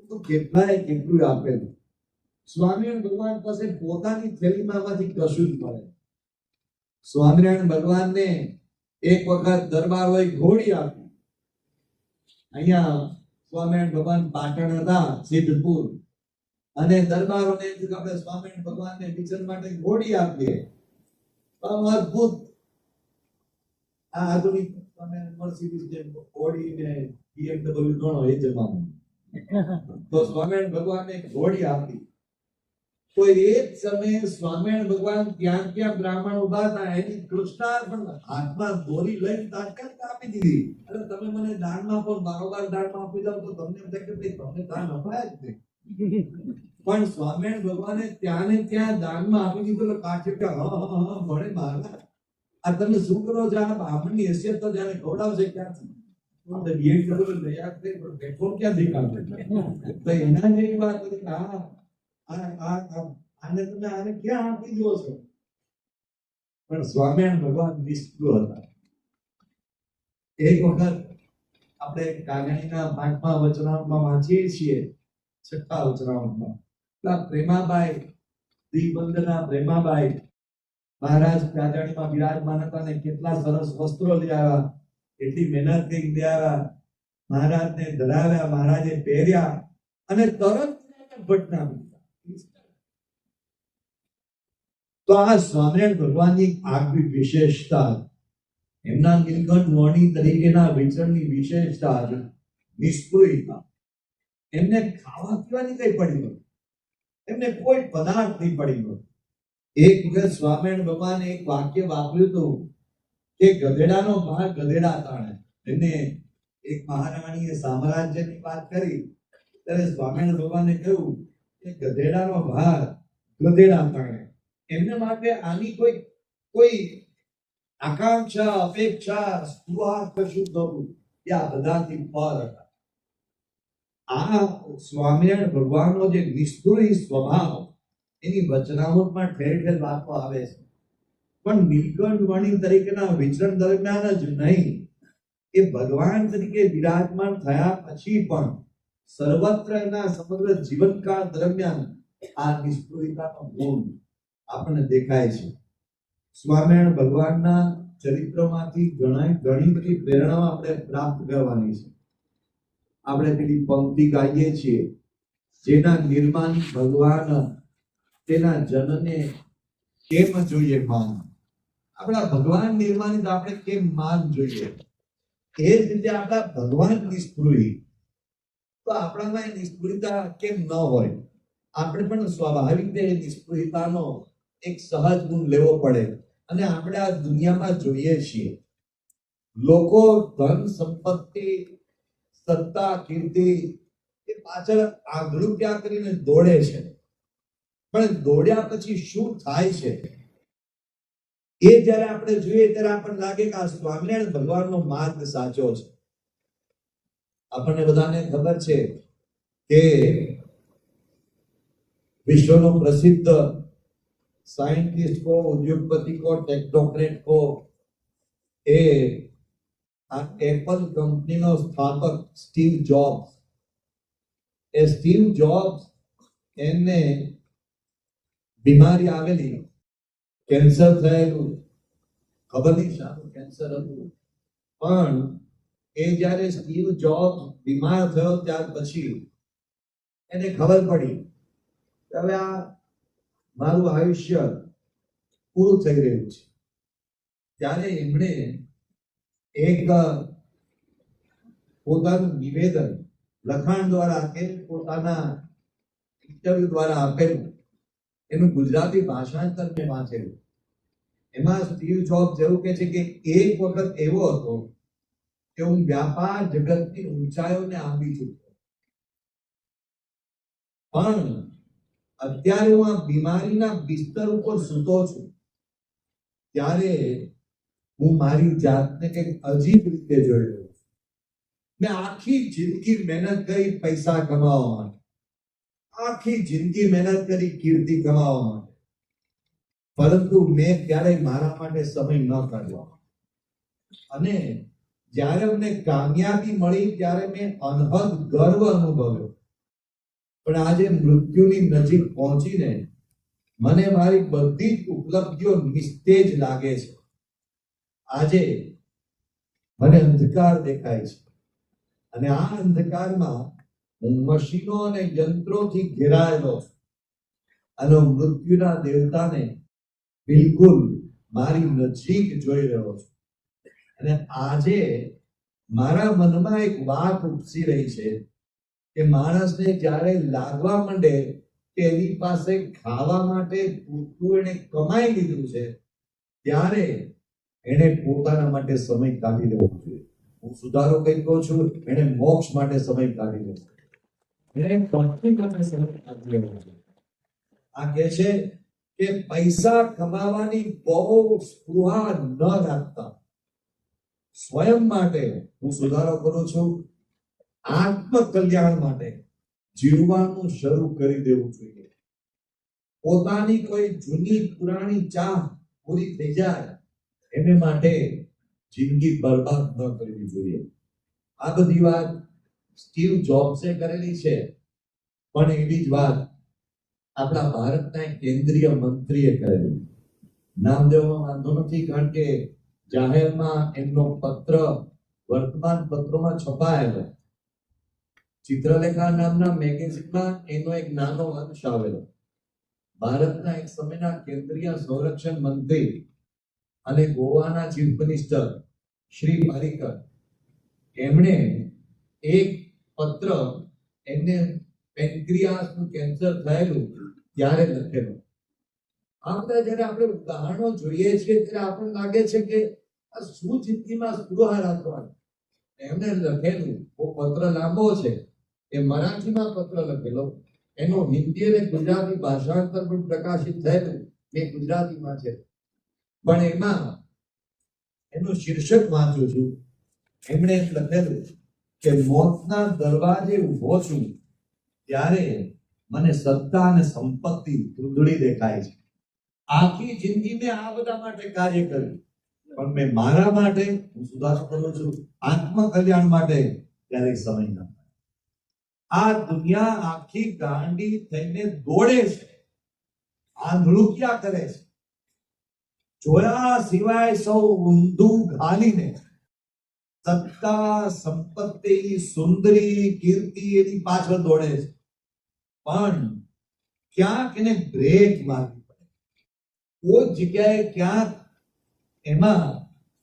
તો કેટલાય કેટલું આપેલું. સ્વામિનારાયણ ભગવાન પાસે પોતાની થેલીમાંથી કશું જ મળે. સ્વામિનારાયણ ભગવાનને એક વખત દરબારોએ ઘોડી આપી. અહીંયા સ્વામિનારાયણ ભગવાન પાટણ હતા, સિદ્ધપુર, અને દરબારોને એમ થયું કે આપણે સ્વામિનારાયણ ભગવાનને વિચરણ માટે ઘોડી આપીએ. અદ્ભુત આ આધુનિક મર્સિડીઝ જે ઘોડી ને BMW ગણો એ જમાનો, તો સ્વામિનારાયણ ભગવાનને ઘોડી આપી. તો એ જ સમયે સ્વામિનારાયણ ભગવાન ત્યાં બ્રાહ્મણ ઉભા હતા, એની કૃષ્ણાર્પણ હાથમાં દોરી લઈને તાત્કાલિક આપી દીધી. અરે તમે મને દાનમાં પણ બારોબાર દાનમાં આપી દો તો તમને એમ થાય કે ભાઈ તમને દાન અપાય જ નહીં. પણ સ્વામિનારાયણ ભગવાને ત્યાં ને ત્યાં દાનમાં આપી દીધું. એટલે કાચે કે હા ભણે મહારાજ, આ તમે શું કરો છો? આ બ્રાહ્મણની હેસિયત તો જાણે ખવડાવશે ક્યાંથી? આપણે બીએડ કરેલું તૈયાર થઈ પણ પેટ્રોલ ક્યાંથી કાઢે? તો એના જેવી વાત હતી કે આને તમે આને ક્યાં આપી દો છો? પણ સ્વામિનારાયણ ભગવાન નિષ્ઠુર હતા. એક વખત આપણે કાગણીના 5મા વચનામૃતમાં વાંચીએ છીએ, 6થા વચનામૃતમાં, પ્રેમાબાઈ, દિગ્બંધના પ્રેમાબાઈ મહારાજ રાજાણીમાં બિરાજમાન હતા ને કેટલા સરસ વસ્ત્રો લઈ આવ્યા, એટલી મહેનત કરી લઈ આવ્યા, મહારાજને ધરાવ્યા, મહારાજે પહેર્યા અને તરત ઘટના. તો આ સ્વામિનારાયણ ભગવાનની આગવી વિશેષતા, એમના નીલકંઠ વર્ણી તરીકેના વિચરણની વિશેષતા હતી નિષ્પૃહતા. એમને ખાવા પીવાની કઈ પડી નહોતી, એમને કોઈ પદાર્થ નહીં પડી નહોતો. એક વખત સ્વામિનારાયણ ભગવાને એક વાક્ય વાપર્યું હતું કે ગધેડાનો ભાગ ગધેડા તાણે. એમને એક મહારાણીએ સામ્રાજ્યની વાત કરી ત્યારે સ્વામિનારાયણ ભગવાને કહ્યું કે ગધેડાનો ભાગ ગધેડા તાણે. એમને માટે આની કોઈ આકાંક્ષા, અપેક્ષા, સ્પૃહા કશું નહોતું. એ આ બધાથી પર હતા. આ સ્વામિનારાયણ ભગવાનનો જે નિષ્ઠુરી સ્વભાવ, એની વચનામૃતમાં ઠેર ઠેર વાતો આવે છે. પણ નીલકંઠ વર્ણી તરીકેના વિચરણ દરમિયાન જ નહીં, એ ભગવાન તરીકે વિરાજમાન થયા પછી પણ સર્વત્ર એના સમગ્ર જીવનકાળ દરમિયાન આ નિષ્ઠુરિતાનો ગુણ આપણને દેખાય છે. સ્વામિનારાયણ ભગવાનના ચરિત્રમાંથી ઘણી બધી પ્રેરણાઓ આપણે પ્રાપ્ત કરવાની છે. આપણે પેલી પંક્તિ ગાઈએ છીએ જેના નિર્માણ ભગવાન તેના જનને કેમ જોઈએ માન? આપણા ભગવાન નિર્માણ તો આપણે કેમ માન જોઈએ? એ જ રીતે આપણા ભગવાન નિષ્પૃહી તો આપણામાં નિષ્પૃહતા કેમ ન હોય? આપણે પણ સ્વાભાવિક રીતે નિષ્પૃહિતાનો એક સહજ ગુણ લેવો પડે. અને આપણે આ દુનિયામાં જોઈએ છીએ લોકો ધન સંપત્તિ સત્તા કીર્તિ એ પાછળ આંધળું ક્યાં કરીને દોડે છે, પણ દોડ્યા પછી શું થાય છે એ જ્યારે આપણે જોઈએ ત્યારે આપણને લાગે કે આ સ્વામિનારાયણ ભગવાનનો માર્ગ સાચો છે. આપણને બધાને ખબર છે કે विश्व प्रसिद्ध साइंटिस्ट को, उद्योगपति को, टेक्नोक्रेट को एप्पल कंपनी नो स्थापक स्टीव जॉब्स, स्टीव जॉब्स एने बीमारी आवेली, कैंसर थयेलू, खबर नहीं शाનું कैंसर હતું, પણ એ જ્યારે સ્ટીવ જોબ્સ બીમાર થયો ત્યાર પછી એને ખબર પડી હવે આ મારું આયુષ્ય પૂરું થઈ રહ્યું છે. ત્યારે એમણે એક પોતાનું નિવેદન લખાણ દ્વારા કે પોતાના ઇન્ટરવ્યુ દ્વારા આપેલું, એનું ગુજરાતી ભાષાંતર મેં વાંચેલું. એમાં સ્ટીવ જોબ્સ એવું કહે છે કે એક વખત એવો હતો કે હું વ્યાપાર જગતની ઊંચાઈઓને આંબી ચૂક્યો, પણ અત્યારે હું આ બીમારીના બિસ્તર ઉપર સૂતો છું ત્યારે હું મારી જાતને કંઈક અજીબ રીતે જોઈ રહ્યો છું. મેં આખી જિંદગી મહેનત કરી પૈસા કમાવા માટે, આખી જિંદગી મહેનત કરી કીર્તિ કમાવા માટે, પરંતુ મેં ક્યારેય મારા માટે સમય ન કાઢ્યો. અને જ્યારે મને કામયાબી મળી ત્યારે મેં અનહદ ગર્વ અનુભવ્યો. પણ આજે મૃત્યુની નજીક પહોંચીને મને મારી બધી જ ઉપલબ્ધિઓ નિસ્તેજ લાગે છે. આજે મને અંધકાર દેખાય છે અને આ અંધકારમાં હું મશીનો અને યંત્રોથી ઘેરાયેલો છું અને મૃત્યુના દેવતાને બિલકુલ મારી નજીક જોઈ રહ્યો છું. અને આજે મારા મનમાં એક વાત ઉપસી રહી છે કે માણસને જ્યારે લાગવા માંડે કે એની પાસે ખાવા માટે પૂરતું એને કમાઈ લીધું છે ત્યારે એને પોતાના માટે સમય કાઢી લેવો જોઈએ. હું સુધારો કઈ કહું છું, એને મોક્ષ માટે સમય કાઢી લેવો જોઈએ. એને ભક્તિ માટે સમય કાઢી લેવો જોઈએ. આ કહે છે કે પૈસા કમાવાની બહુ સ્પૃહા ન રાખતા, સ્વયં માટે હું સુધારો કરું છું, આત્મ કલ્યાણ માટે જીવવાનું શરૂ કરી દેવું જોઈએ. પોતાની કોઈ જૂની પુરાણી ચાહ પૂરી થઈ જાય એને માટે જિંદગી બરબાદ ન કરવી જોઈએ. આ બધી વાત સ્ટીવ જોબ્સે કરેલી છે, પણ એવી જ વાત આપણા ભારતના કેન્દ્રીય મંત્રીએ કરેલી. નામ દેવામાં વાંધો નથી, કારણ કે જાહેરમાં એમનો પત્ર વર્તમાન પત્રોમાં છપાયેલો. ચિત્રલેખા નામના મેગેઝિનમાં એનો એક નાનો અંશ આવેલો. ભારતના એક સમયના કેન્દ્રીય સંરક્ષણ મંત્રી અને ગોવાના ચીફ મિનિસ્ટર શ્રી પારીકર, એમણે એક પત્ર એમને પેન્ક્રિયાસનું કેન્સર થયેલું ત્યારે લખેલો. આ બધા જ્યારે આપણે ઉદાહરણો જોઈએ છીએ ત્યારે આપણને લાગે છે કે આ શું જિંદગીમાં સ્પૃહા રાખવાની. એમને લખેલું પત્ર લાંબો છે, એ મરાઠીમાં પત્ર લખેલો, એનો હિન્દી અને ગુજરાતી ભાષાંતર પણ પ્રકાશિત થયેલું, એ ગુજરાતીમાં છે. પણ એમાં એનું શીર્ષક વાંચું છું. એમણે લખેલું કે મોતના દરવાજે ઊભો છું ત્યારે મને સત્તા અને સંપત્તિ ધૂંધળી દેખાય છે. આખી જિંદગી મેં આ બધા માટે કાર્ય કર્યું, પણ મેં મારા માટે હું સુધારો કરું છું, આત્મ કલ્યાણ માટે ક્યારેય સમય ન. આ દુનિયા આખી ગાંડી થઈને દોડે છે, આંધળું ક્યાં કરે છે? જોયા સિવાય સૌ ઊંધું ઘાલીને સત્તા સંપત્તિ સુંદરી કીર્તિ એની પાછળ દોડે છે. પણ ક્યાંક એને બ્રેક મારવી પડે. કોઈ જગ્યાએ ક્યાંક એમાં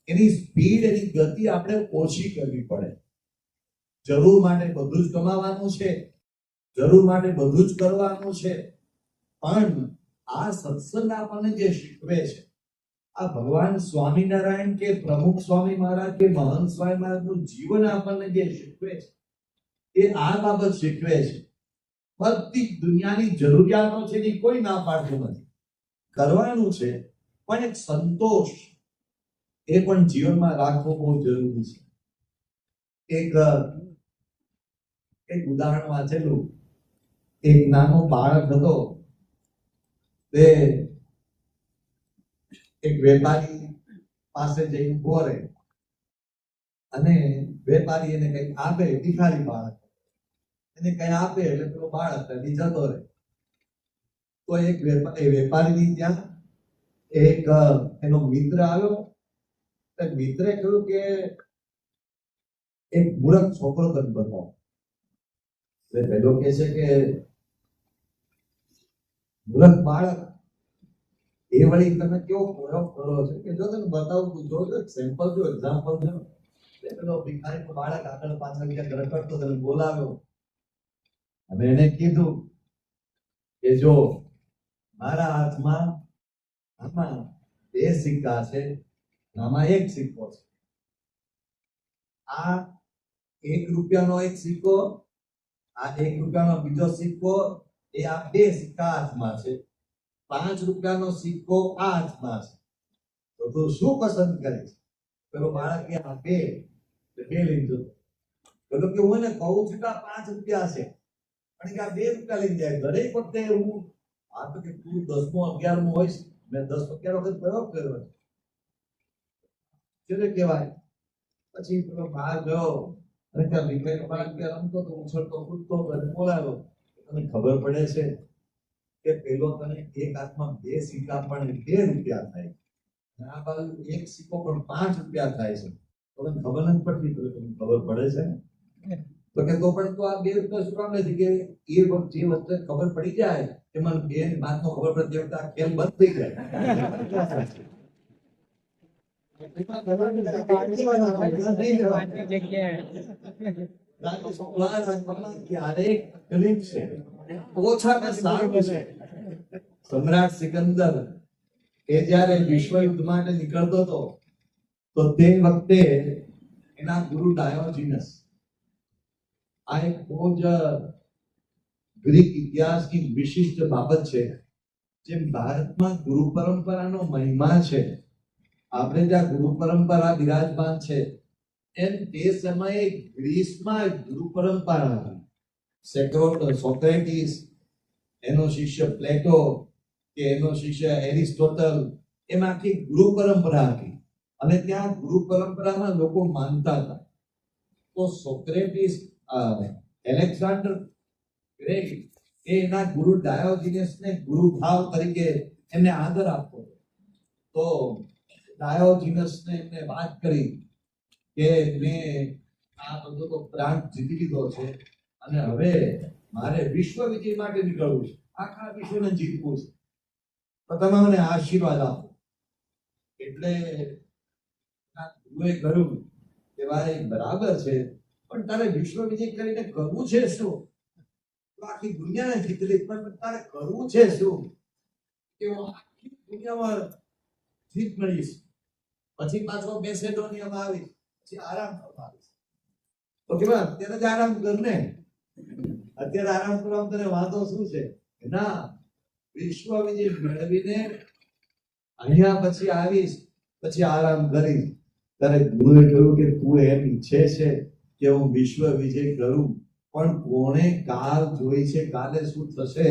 એની સ્પીડ, એની ગતિ આપણે ઓછી કરવી પડે. જરૂર માટે બધું જ કમાવાનું છે, જરૂર માટે બધું જ કરવાનું છે, પણ આ સત્સંગ આપણને જે શીખવે છે, આ ભગવાન સ્વામિનારાયણ કે પ્રમુખ સ્વામી મહારાજ કે મહંત સ્વામી મહારાજનું જીવન આપણને જે શીખવે છે, એ આ બાબત શીખવે છે. બધી દુનિયાની જરૂરિયાતો છે એની કોઈ ના પાડતું નથી, કરવાનું છે, પણ એક સંતોષ એ પણ જીવનમાં રાખવો બહુ જરૂરી છે. એક ઉદાહરણ વાંચેલું. એક નાનો બાળક હતો, તે એક વેપારી પાસે જઈને ઉભો રહે અને વેપારી એને કંઈક આપે. ભિખારી બાળક એને કંઈ આપે એટલે પેલો બાળક ત્યાંથી જતો રહે. તો એક વેપારીની ત્યાં એક એનો મિત્ર આવ્યો. મિત્રે કહ્યું કે એક મૂર્ખ છોકરો તને બતાવો. પેલો કહે છે કે મૂર્ખ બાળક, એ વળી તમે કેવો પ્રયોગ કરો છો કે જો તને બતાવું, જો સેમ્પલ, જો એક્ઝામ્પલ જો. પેલો ભિખારી બાળક આગળ પાછળ ક્યાંક રખડતો તને બોલાવ્યો અને એને કીધું કે જો મારા હાથમાં આમાં 2 સિક્કા છે, આમાં 1 સિક્કો છે. આ 1 રૂપિયાનો એક સિક્કો, આ 1 રૂપિયાનો બીજો સિક્કો, એ આ 2 સિક્કા હાથમાં છે. 5 રૂપિયાનો સિક્કો આ હાથમાં છે. તો તું શું પસંદ કરીશ? પેલો બાળક કે આ 2 લઈ જતો. પેલો કે હું એને કહું છું કે 5 રૂપિયા છે, પણ કે આ 2 રૂપિયા લઈ જાય. દરેક વખતે હું આ તો કે તું 10મો 11મો હોઈશ, મેં 10 11 વખત પ્રયોગ કર્યો છે કહેવાય. પછી પેલો બહાર ગયો અને ત્યાં ભિખારી બાળક કે રમતો તો ઉછળતો કૂદતો અને બોલાવ્યો. તને ખબર પડે છે કે પેલો તને એક હાથમાં 2 સિક્કા પણ 2 રૂપિયા થાય, અને આ બાજુ 1 સિક્કો પણ 5 રૂપિયા થાય છે. તો તને ખબર નથી પડતી? તો તમને ખબર પડે છે તો કે તો પણ તો આ 2 રૂપિયા શું કામ નથી? કે એ વખતે જે વખતે ખબર પડી જાય કે મને 2 ની વાતનો ખબર પડે તે વખતે આ ખેલ બંધ થઈ જાય. સમ્રાટ સિકંદર એ જ્યારે વિશ્વ યુદ્ધ માટે નીકળતો હતો, તો તે વખતે એના ગુરુ ડાયોજીનસ, આ એક બહુ જ ગ્રીક ઇતિહાસની વિશિષ્ટ બાબત છે. જેમ ભારતમાં ગુરુ પરંપરાનો મહિમા છે, આપણે ત્યાં ગુરુ પરંપરા બિરાજમાન છે, એમ તે સમયે ગ્રીસમાં ગુરુ પરંપરા હતી. સોક્રેટિસ, એનો શિષ્ય પ્લેટો કે એનો શિષ્ય એરિસ્ટોટલ, એમાંથી ગુરુ પરંપરા હતી અને ત્યાં ગુરુ પરંપરામાં લોકો માનતા હતા. તો સોક્રેટિસ, એલેક્ઝાન્ડર ગ્રેટ, એના ગુરુ ડાયોજીનસને ગુરુ ભાવ તરીકે એમને આદર આપતો. તો ડાયોજીનસને એમને વાત કરી કે મેં આ બધો તો પ્રાંત જીતી લીધો છે અને હવે મારે વિશ્વ વિજય માટે નીકળવું છે, આખા વિશ્વને જીતવું છે, તો તમે મને આશીર્વાદ આપો. એટલે ગુરુએ કહ્યું કે ભાઈ બરાબર છે, પણ તારે વિશ્વ વિજય કરીને કરવું છે શું? આખી દુનિયાને જીતલી, પણ તારે કરવું છે શું? કે હું આખી દુનિયામાં જીત મળીશ, પછી પાછો મેસેડોનિયામાં આવીશ, પછી આરામ કરવા આવીશ. તો કેવા અત્યારે જ આરામ કર ને, અત્યારે આરામ કરવામાં તને વાંધો શું છે? ના, વિશ્વ વિજય મેળવીને અહીંયા પછી આવીશ, પછી આરામ કરીશ. ત્યારે ગુરુએ કહ્યું કે તું એમ ઈચ્છે છે કે હું વિશ્વ વિજય કરું, પણ કોણે કાલ જોઈ છે? કાલે શું થશે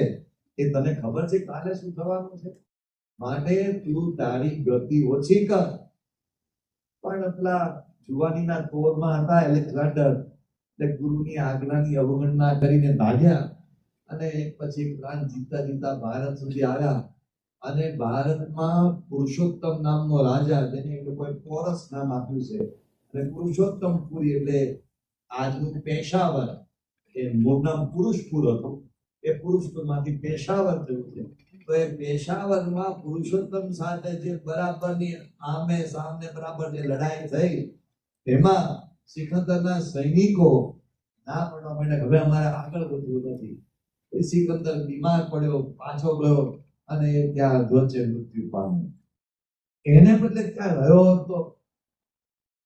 એ તને ખબર છે? કાલે શું થવાનું છે? માટે તું તારી ગતિ ઓછી કર. પણ એટલા જુવાનીના તોરમાં હતા એલેક્ઝાન્ડર, એટલે ગુરુની આજ્ઞાની અવગણના કરીને ભાગ્યા અને એક પછી એક પ્રાંત જીતતા જીતતા ભારત સુધી આવ્યા. અને ભારતમાં પુરુષોત્તમ નામનો રાજા, જેને એ લોકોએ પોરસ નામ આપ્યું છે, અને પુરુષોત્તમપુરી એટલે આજનું પેશાવર, એ મૂળ નામ પુરુષપુર હતું, એ પુરુષમાંથી પેશાવર થયું છે. તો એ પેશાવરમાં પુરુષોત્તમ સાથે જે બરાબરની આમે સામને બરાબર જે લડાઈ થઈ એમાં સિકંદરના સૈનિકો ના પડવા માંડ્યા, હવે અમારે આગળ વધવું નથી. એ સિકંદર બીમાર પડ્યો, પાછો ગયો અને એ ત્યાં ધ્વજે મૃત્યુ પામ્યો. એને બદલે ત્યાં રહ્યો હતો.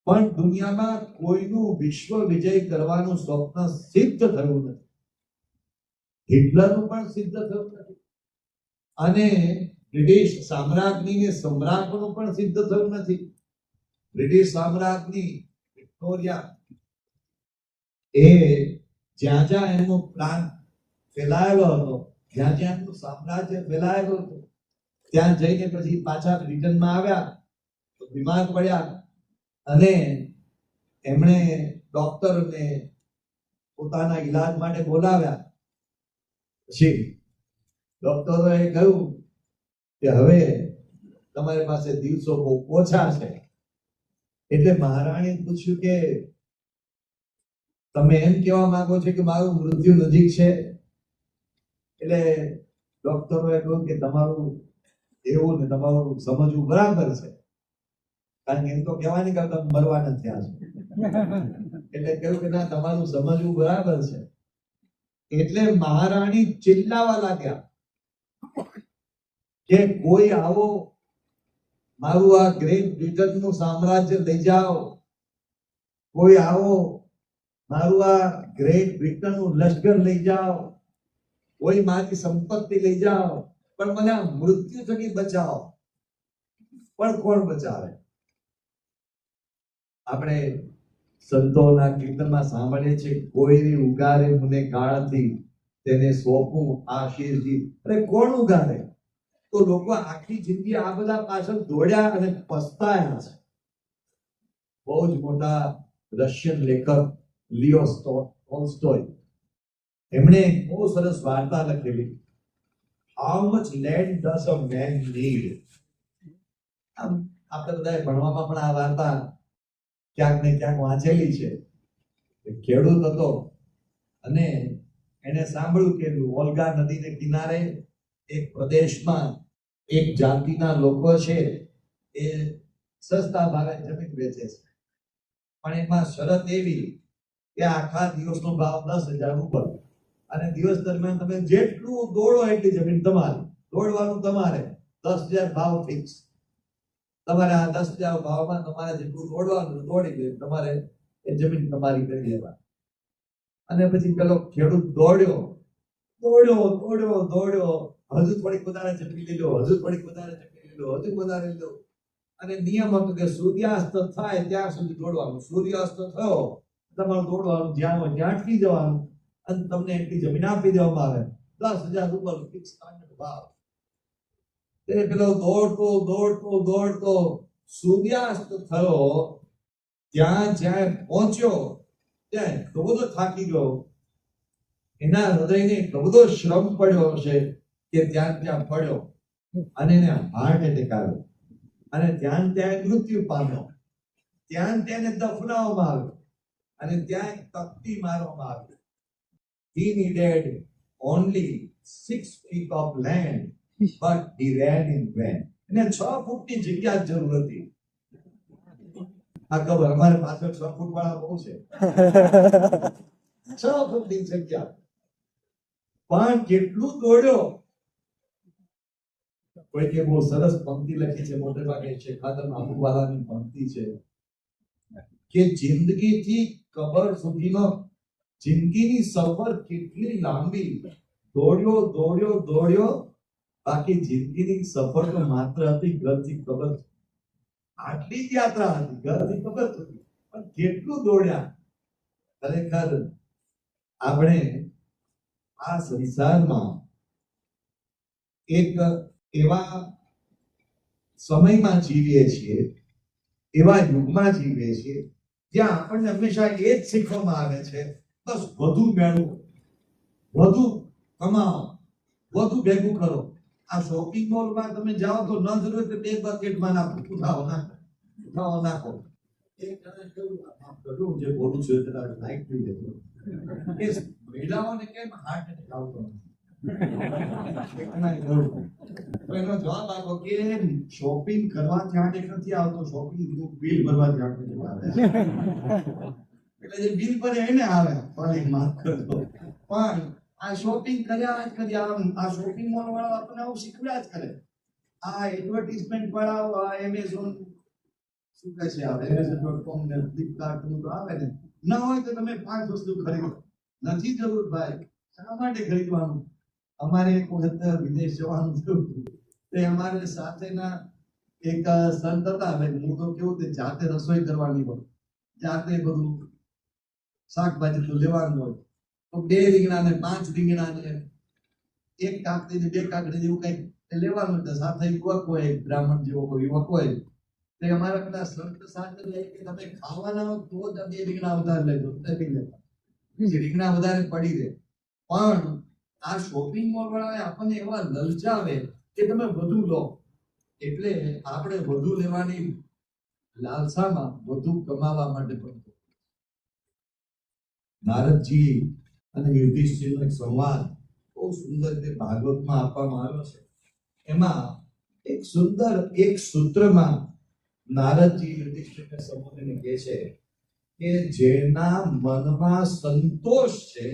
પણ દુનિયામાં કોઈનું વિશ્વ વિજય કરવાનું સ્વપ્ન સિદ્ધ થયું નથી. હિટલરનું પણ સિદ્ધ થયું નથી અને બ્રિટિશ સામ્રાજ્ઞી ને સમ્રાટનું પણ સિદ્ધ થયું નથી. બ્રિટિશ સામ્રાજ્ઞી વિક્ટોરિયા એ જ્યાં જ્યાં એનો પ્લાન ફેલાયેલો હતો, જ્યાં જ્યાં એનું સામ્રાજ્ય ફેલાયેલું હતું, ત્યાં જઈને પછી પાછા બ્રિટનમાં આવ્યા તો બીમાર પડ્યા અને એમણે ડોક્ટરને પોતાના ઈલાજ માટે બોલાવ્યા. પછી ડોક્ટરોએ કહ્યું કે હવે તમારી પાસે દિવસો બહુ ઓછા છે. એટલે મહારાણીએ પૂછ્યું કે તમે એમ કહેવા માંગો છો કે મારું મૃત્યુ નજીક છે? એટલે ડોક્ટરોએ કહ્યું કે તમારું એવું ને તમારું સમજવું બરાબર છે, કારણ કે એમ તો કહેવાની કરતા મરવા નથી આ છે. એટલે કહ્યું કે ના, તમારું સમજવું બરાબર છે. એટલે મહારાણી ચિલ્લાવા લાગ્યા કે કોઈ આવો મારું આ ગ્રેટ બ્રિટનનું સામ્રાજ્ય લઈ જાઓ, કોઈ આવો મારું આ ગ્રેટ બ્રિટનનું લશ્કર લઈ જાઓ, કોઈ મારી સંપત્તિ લઈ જાઓ, પણ મને આ મૃત્યુ થકી બચાવો. પણ કોણ બચાવે? આપણે સંતોના કીર્તનમાં સાંભળીએ છીએ, કોઈની ઉગારે મને ગાળથી તેને સોંપું આશીષજી. અરે કોણ ઉગારે? તો લોકો આખી જિંદગી આ બધા પાછળ દોડ્યા અને પસ્તાયા છે. બહુ જ મોટા રશિયન લેખક લિયો ટોલ્સ્ટોય, એમણે બહુ સરસ વાર્તા લખેલી, how much land does a man need. આમ આપણે બધા ભણવામાં પણ આ વાર્તા ક્યાંક ને ક્યાંક વાંચેલી છે. ખેડૂત હતો અને એને સાંભળ્યું કે વોલ્ગા નદીને કિનારે એક પ્રદેશમાં એક જાતિના લોકો છે, એ સસ્તા ભાવે જમીન વેચે છે, પણ એમાં શરત એવી કે આખા દિવસનો ભાવ 10,000 રૂપિયા, અને દિવસ દરમિયાન તમે જેટલું દોડો એટલી જમીન તમારી, દોડવાનું તમારે, 10,000 ભાવ ફિક્સ. તમારે આ 10,000 ભાવમાં તમારે જેટલું દોડવાનું દોડી દે, તમારે એ જમીન તમારી કરી લેવા. અને પછી પેલો ખેડૂત દોડ્યો, હજુ થોડીક વધારે જમીન લીધો, હજુ થોડીક વધારે જમીન લીધો, હજુ વધારે લીધો. અને નિયમ હતો કે સૂર્યાસ્ત થાય ત્યાં સુધી દોડવાનું. સૂર્યાસ્ત થયો તમારું દોડવાનું, જ્યાં હોય ત્યાં અટકી જવાનું, અને તમને એટલી જમીન આપી દેવામાં આવે, 10,000 રૂપિયા ફિક્સ ભાવ. તે પેલો દોડતો સૂર્યાસ્ત થયો, ત્યાં જ્યાં પહોંચ્યો ત્યાં એટલો બધો થાકી ગયો, એના હૃદયને એટલો બધો શ્રમ પડ્યો હશે કે ત્યાં પડ્યો અને એને હાર્ટ એટેક આવ્યો અને ત્યાં મૃત્યુ પામ્યો. ત્યાં તેને દફનાવવામાં આવ્યો અને ત્યાં તકતી મારવામાં આવી. He needed only 6 feet of land, but he ran in vain. એને 6 ફૂટની જગ્યા જ જરૂર હતી. આ ખબર અમારે પાછળ 6 ફૂટ વાળા બહુ છે. 6 ફૂટની જગ્યા, પણ કેટલું દોડ્યો. કોઈ કે બહુ સરસ પંક્તિ લખી છે, મોટે ભાગે શેખાદર આબુવાલાની પંક્તિ છે કે જિંદગીથી કબર સુધીનો જિંદગીની સફર કેટલી લાંબી, દોડ્યો, બાકી જિંદગીની સફર તો માત્ર હતી ઘરથી કબર. આટલી જ યાત્રા હતી, ઘરથી કબર સુધી, પણ કેટલું દોડ્યા. ખરેખર આપણે આ સંસારમાં એક એવા સમયમાં જીવીએ છીએ, એવા યુગમાં જીવીએ છીએ જ્યાં આપણને હંમેશા એ જ શીખવામાં આવે છે, બસ વધુ મેળવો, વધુ કમાઓ, વધુ ભેગું કરો. આ શોપિંગ મોલમાં તમે જાઓ તો ન જરૂર કે 2 બકેટમાં નાખો, ઉઠાવો નાખો. એક જણે કેવું કરું જે બોલું છું એટલે લાઈટ થઈ જતો કે મહિલાઓને કેમ હાર્ટ એટેક આવતો નથી? તો એનો જવાબ આપો કે શોપિંગ કરવા ત્યાં નથી આવતો, શોપિંગ બિલ ભરવા ત્યાં આવે. એટલે જે બિલ ભરે એને આવે, પણ માફ કરજો, પણ આ શોપિંગ કર્યા જ કર્યા. આ શોપિંગ મોલ વાળા આપણને આવું શીખવ્યા જ કરે. આ એડવર્ટાઇઝમેન્ટ વાળા, આ એમેઝોન શું કહે છે, Amazon.com ને ફ્લિપકાર્ટ નું તો આવે ને, ના હોય તો તમે 5 વસ્તુ ખરીદો. નથી જરૂર ભાઈ, શા માટે ખરીદવાનું? અમારે એક વખત વિદેશ જવાનું થયું, તે અમારે સાથેના એક સંત હતા. હું તો કેવું તે જાતે રસોઈ કરવાની હોય, જાતે બધું શાકભાજી તો લેવાનું હોય. તો 2 રીંગણા ને 5 રીંગણા ને 1 કાકડી ને 2 કાકડી જેવું કઈક લેવાનું. તો સાથે યુવક હોય, બ્રાહ્મણ જેવો કોઈ યુવક હોય, તે અમારા પેલા સંત સાથે લે કે તમે ખાવાના હો તો જ 2 રીંગણા વધારે લેજો, રીંગણા વધારે પડી રહે. પણ આ શોપિંગ મોલ વાળા આપણને એવા લલચાવે કે તમે વધુ લો, એટલે આપણે વધુ લેવાની લાલસામાં વધુ કમાવા માટે પણ. નારદજી અને યુધિષ્ઠિરનો એક સંવાદ બહુ સુંદર રીતે ભાગવતમાં આપવામાં આવ્યો છે. એમાં એક સુંદર એક સૂત્રમાં નારદજી યુધિષ્ઠિરને સંબોધીને કહે છે કે જેના મનમાં સંતોષ છે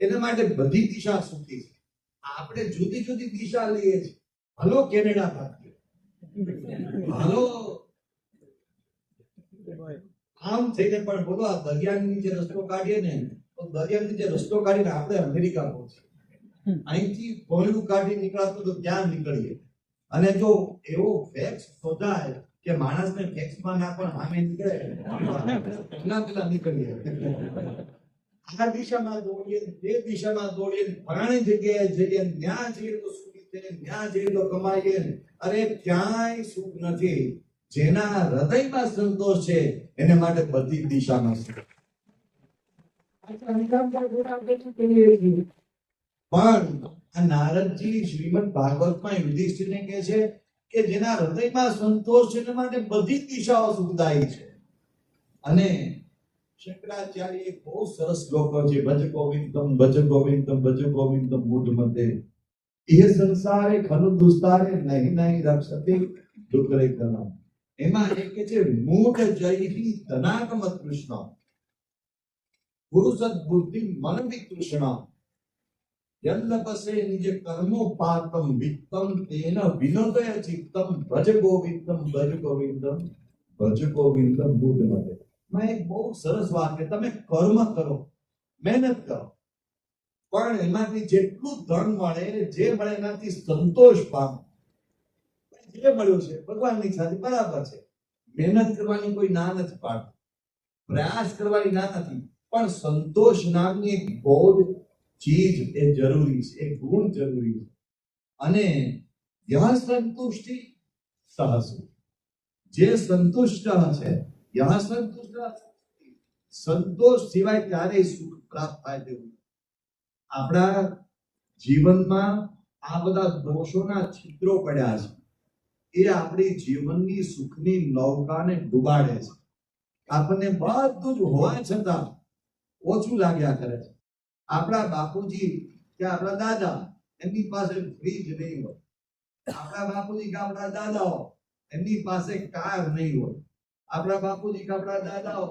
એના માટે બધી દિશા સુખી છે. આપણે જુદી જુદી દિશા લઈએ છીએ. હલો કેનેડા ભાગ્ય, હલો આમ થઈને પણ બોલો, આ દરિયાની નીચે રસ્તો કાઢીએ ને તો દરિયાની નીચે રસ્તો કાઢીને આપણે અમેરિકા પહોંચીએ. અહીંથી ભોયરું કાઢી નીકળાતું તો ત્યાં નીકળીએ. અને જો એવો ફેક્સ શોધાય કે માણસને ફેક્સમાં ના પણ સામે નીકળે, પેલા નીકળીએ. આ દિશામાં દોડીએ, તે દિશામાં દોડીએ, ફલાણી જગ્યાએ જઈએ, ત્યાં જઈએ તો સુખી છે, ત્યાં જઈએ તો કમાઈએ. અરે ક્યાંય સુખ નથી. જેના હૃદયમાં સંતોષ છે એને માટે બધી દિશામાં સુખ. પણ આ નારદજી શ્રીમદ ભાગવતમાં યુધિષ્ઠિરને કહે છે કે જેના હૃદયમાં સંતોષ છે એના માટે બધી દિશાઓ સુખદાયી છે. અને શંકરાચાર્ય એક બહુ સરસ શ્લોક છે, ભજ ગોવિંદમ ભજ ગોવિંદમ ભજ ગોવિંદમ મૂઢ મતે એ સંસારે ખલુ દુસ્તારે નહીં નહીં રક્ષતે દુઃખરે કરના. એમાં એક કે છે મૂઢ જયથી ધનાગમ કૃષ્ણ પુરુષ બુદ્ધિ મન વિકૃષ્ણ યલ્લપસે નિજ કર્મો પાતમ વિત્તમ તેન વિનોદય ચિત્તમ ભજ ગોવિંદમ ભજ ગોવિંદમ ભજ ગોવિંદમ મૂઢ મતે. માં એક બહુ સરસ વાત કે તમે કર્મ કરો, મહેનત કરો, પણ એમાંથી જેટલું ધન મળે, જે મળે એનાથી સંતોષ પામો. જે મળ્યું છે ભગવાનની સાથે બરાબર છે. મહેનત કરવાની કોઈ ના નથી પાડતું, પ્રયાસ કરવાની ના નથી, પણ સંતોષ નામની એક બૌદ્ધ ચીજ એ જરૂરી છે, એક ગુણ જરૂરી છે. અને યહ સંતુષ્ટિ સહસુ, જે સંતુષ્ટ છે, યહ સંતુષ્ટ, સંતોષ સિવાય ક્યારેય સુખ પ્રાપ્ત થાય તેવું. આપણા જીવનમાં આ બધા દોષોના છિદ્રો પડ્યા છે, એ આપણી જીવનની સુખની નૌકાને ડૂબાડે છે. આપણને બધું જ હોવા છતાં ઓછું લાગ્યા કરે છે. આપણા બાપુજી કે આપણા દાદા, એમની પાસે ફ્રીજ નહીં હોય. આપણા બાપુજી કે આપણા દાદાઓ, એમની પાસે કાર નહીં હોય. આપણા બાપુજી કે આપણા દાદાઓ,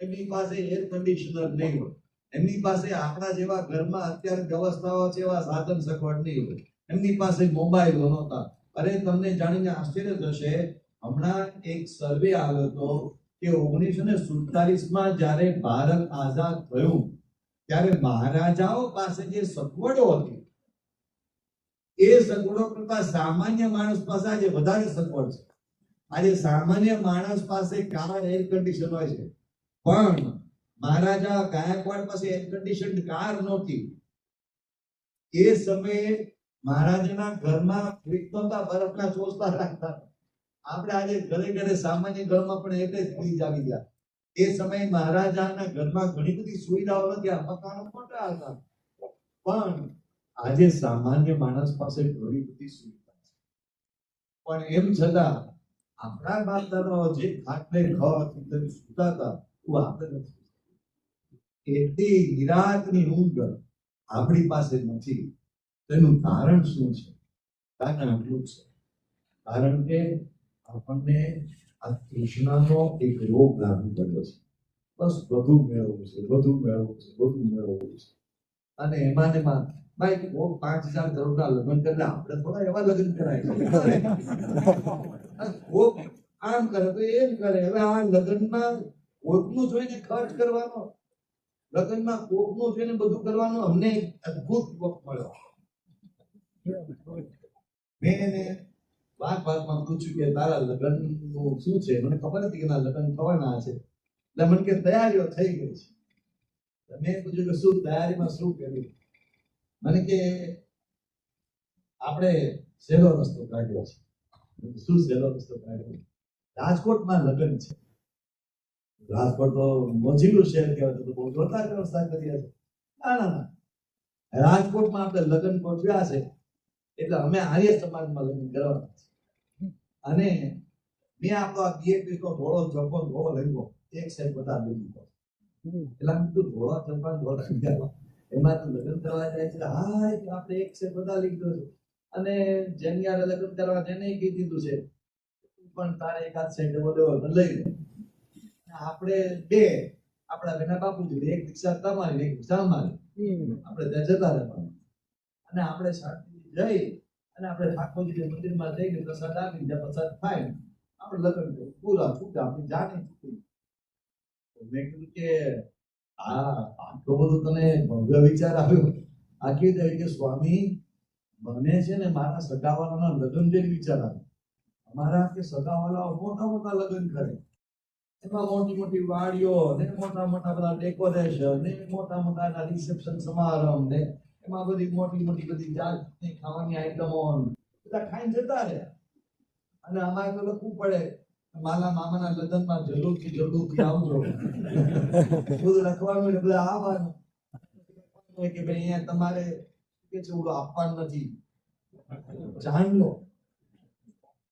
એમની પાસે એર કન્ડિશનર નહીં હોય. એમની પાસે આપણા જેવા ઘરમાં અત્યારે વ્યવસ્થાઓ છે એવા સાધન સગવડ નહીં હોય. એમની પાસે મોબાઈલો નહોતા. અરે તમને જાણીને આશ્ચર્ય થશે, હમણાં એક સર્વે આવ્યો હતો કે 1947માં જ્યારે ભારત આઝાદ થયું ત્યારે મહારાજાઓ પાસે જે સગવડો હતી એ સગવડો કરતા સામાન્ય માણસ પાસે આજે વધારે સગવડ છે. આજે સામાન્ય માણસ પાસે કાર, એર કન્ડિશન હોય છે, પણ મહારાજા ગાયકવાડ પાસે એર કન્ડિશન કાર નહોતી. એ સમયે મહારાજાના ઘરમાં ફ્રીજ નહોતા, બરફના ચોસલા રાખતા. આપણે આજે ઘરે ઘરે સામાન્ય ઘરમાં પણ એટલે જ ફ્રીજ આવી ગયા. એ સમયે મહારાજાના ઘરમાં ઘણી બધી સુવિધાઓ નથી, આ મકાનો મોટા હતા, પણ આજે સામાન્ય માણસ પાસે ઘણી બધી સુવિધા છે. પણ એમ છતાં આપણા બાપ દાદાઓ જે ખાટલે ખવાથી સુતા હતા એવું આપણે નથી. એટલી નિરાંતની ઊંઘ આપણી પાસે નથી. તેનું કારણ શું છે? કારણ આટલું જ છે. કારણ કે આપણને આ તૃષ્ણાનો એક રોગ લાગુ પડ્યો છે. બસ બધું મેળવવું છે, બધું મેળવવું છે, બધું મેળવવું છે. અને એમાં ને એમાં ભાઈ 5,000 કરોડના લગ્ન કરે, આપણે થોડા એવા લગ્ન કરાય કોક આમ કરે તો એમ કરે. હવે આ લગ્નમાં કોકનું જોઈને ખર્ચ કરવાનો, લગ્નમાં કોકનું જોઈને બધું કરવાનું અમને એક અદ્ભુત વખત મળ્યો. મેં એને વાતમાં પૂછ્યું કે તારા લગ્નનું શું છે? મને ખબર હતી કે લગ્ન થવાના છે. એટલે મને કે તૈયારીઓ થઈ ગઈ છે. મેં પૂછ્યું કે શું તૈયારીમાં શું કર્યું? મને કે આપણે સહેલો રસ્તો કાઢ્યો છે. શું સહેલો રસ્તો કાઢ્યો? રાજકોટમાં લગ્ન છે. રાજકોટ તો મોજીલું શહેર કહેવાય, તો બહુ જોરદાર વ્યવસ્થા કરી છે. ના, રાજકોટમાં આપણે લગ્ન ગોઠવ્યા છે એટલે અમે આર્ય સમાજમાં લગ્ન કરવાના છે. અને મેં આપણો આ બીએપીનો ઘોડો જંપો ઘોડો લઈ એક સાઈડ બધા લઈ લીધો. એટલે આમ તું ઘોડો જંપા ઘોડો એમાં તું લગ્ન કરવા જાય છે. હા, આપણે એક સાઈડ બધા લીધો છે. અને જેની યારે લગ્ન કરવા તેને કહી દીધું છે પણ તારે એકાદ સાઈડ લઈ લે. આપણે બે આપણા બેના બાપુજી, એક રિક્ષા તમારી, એક રિક્ષા અમારી, આપણે ત્યાં જતા રહેવાનું. અને આપણે શાંતિથી જઈ અને આપણે ઠાકોરજી મંદિરમાં જઈને પ્રસાદ આપી દે, પ્રસાદ ખાઈ આપણે લગ્ન કર્યું. પૂરા છૂટા આપણી જાણે છૂટી. મેં કીધું કે આટલો બધો તને ભવ્ય વિચાર આવ્યો. આ કીધું કે સ્વામી મને છે ને મારા સગાવાલાના લગ્ન જેવી વિચાર આવે. અમારા કે સગાવાલાઓ મોટા મોટા લગ્ન કરે, એમાં મોટી મોટી વાડીઓ ને મોટા મોટા બધા ડેકોરેશન ને મોટા મોટા રિસેપ્શન સમારંભ ને એમાં બધી મોટી મોટી બધી જાતની ખાવાની આઈટમો બધા ખાઈને જતા રહ્યા. અને અમારે તો લખવું પડે માલા મામાના લગ્નમાં જરૂરથી આવજો. બધું લખવાનું એટલે બધા આવવાનું કે ભાઈ અહીંયા તમારે કે છે ઓલું આપવાનું નથી, જાણલો.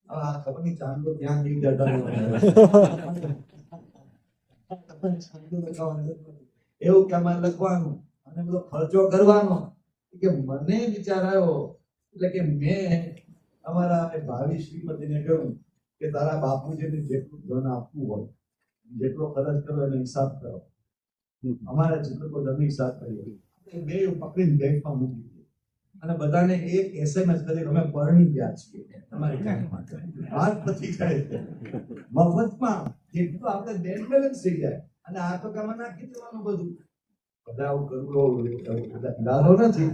હવે આ ખબર નહીં જાણલો ત્યાં નહીં જતા એવું કે અમારે લખવાનું અને બધો ખર્ચો કરવાનો. કે મને વિચાર આવ્યો એટલે કે મેં અમારા ભાવિ શ્રીમતીને કહ્યું કે તારા બાપુજીને જેટલું ધન આપવું હોય, જેટલો ખર્ચ કરો એનો હિસાબ કરો. અમારે જેટલો ધન હિસાબ કરીએ બે પકડીને બેંકમાં મૂકી દીધી અને બધાને એક SMS કરી અમે પરણી ગયા છીએ તમારી વાત પછી કરે મફતમાં જેટલું આપણે બેંક બેલેન્સ થઈ જાય. અને આ તો કામ નાખી દેવાનું બધું. બધા આવું કરવું નથી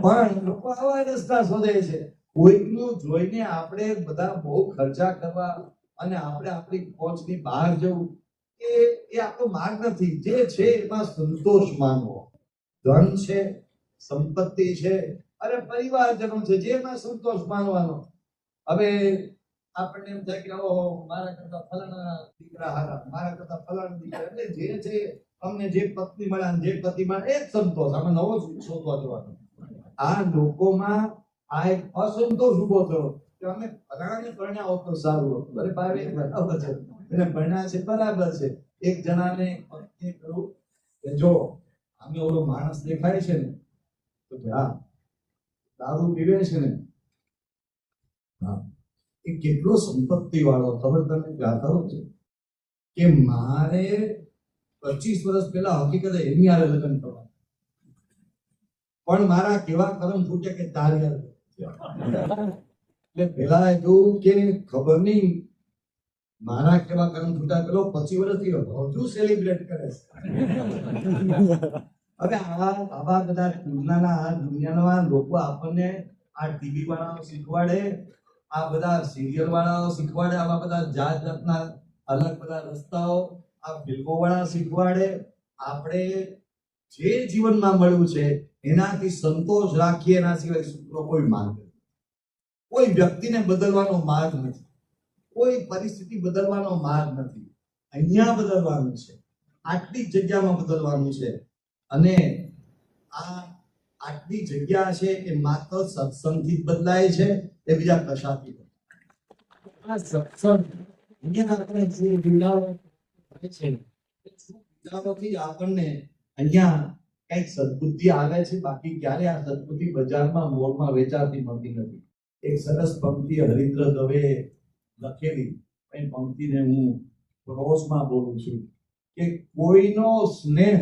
પણ લોકો આવા રસ્તા શોધે છે. કોઈકનું જોઈને આપણે બધા બહુ ખર્ચા કરવા અને આપણે આપણી પહોંચની બહાર જવું એ આપણો માર્ગ નથી. જે છે એમાં સંતોષ માનવો. ધન છે, સંપત્તિ છે, અરે પરિવારજનો છે, જેમાં સંતોષ માનવાનો. હવે આપણને એમ થાય કે મારા કરતા ફલાણા દીકરા હારા, મારા કરતા ફલાણા દીકરા, એટલે જે છે અમને જે પત્ની મળ્યા જે પતિ મળે એ સંતોષ. અમે નવો શોધવા જવાનો. આ લોકોમાં આ એક અસંતોષ ઉભો થયો કે અમે ફલાણાને પરણ્યા હોત તો સારું હતું. અરે ભાઈ બરાબર છે, એને પરણ્યા છે બરાબર છે. એક જણાને પત્ની કહ્યું કે જો અમે ઓલો માણસ દેખાય છે ને તો હા દારૂ પીવે છે ને, હા એ કેટલો સંપત્તિ વાળો ખબર તને ગાથાઓ છે કે મારે 25 વર્ષ પહેલા હકીકતે એની હારે લગ્ન કરવા, પણ મારા કેવા કરમ ફૂટ્યા કે તારી હારે. એટલે પેલા એવું કે ખબર નહીં મારા કેવા કરમ ફૂટ્યા, પેલો 25 વર્ષથી હજુ સેલિબ્રેટ કરે છે. હવે આવા બધા દુનિયાના લોકો આપણને આ ટીવી વાળાઓ શીખવાડે, આ બધા સિરિયલ વાળાઓ શીખવાડે, આવા બધા જાત જાતના અલગ બધા રસ્તાઓ આ ફિલ્મો વાળા શીખવાડે. આપણે જે જીવનમાં મળ્યું છે એનાથી સંતોષ રાખીએ, એના સિવાય સૂત્રો કોઈ માર્ગ નથી. કોઈ વ્યક્તિને બદલવાનો માર્ગ નથી, કોઈ પરિસ્થિતિ બદલવાનો માર્ગ નથી. અહીંયા બદલવાનું છે, આટલી જગ્યામાં બદલવાનું છે. અને આ આટલી જગ્યા છે એ માત્ર સત્સંગથી બદલાય છે, એ બીજા કશાથી આ સત્સંગ અહીંયા આપણે જે વિડાઓ છે આપણને અહીંયા કઈક સદબુદ્ધિ આવે છે, બાકી ક્યારે આ સદબુદ્ધિ બજારમાં મોલમાં વેચાતી મળતી નથી. એક સરસ પંક્તિ હરીન્દ્ર દવે લખેલી, એ પંક્તિને હું ક્રોસમાં બોલું છું કે કોઈનો સ્નેહ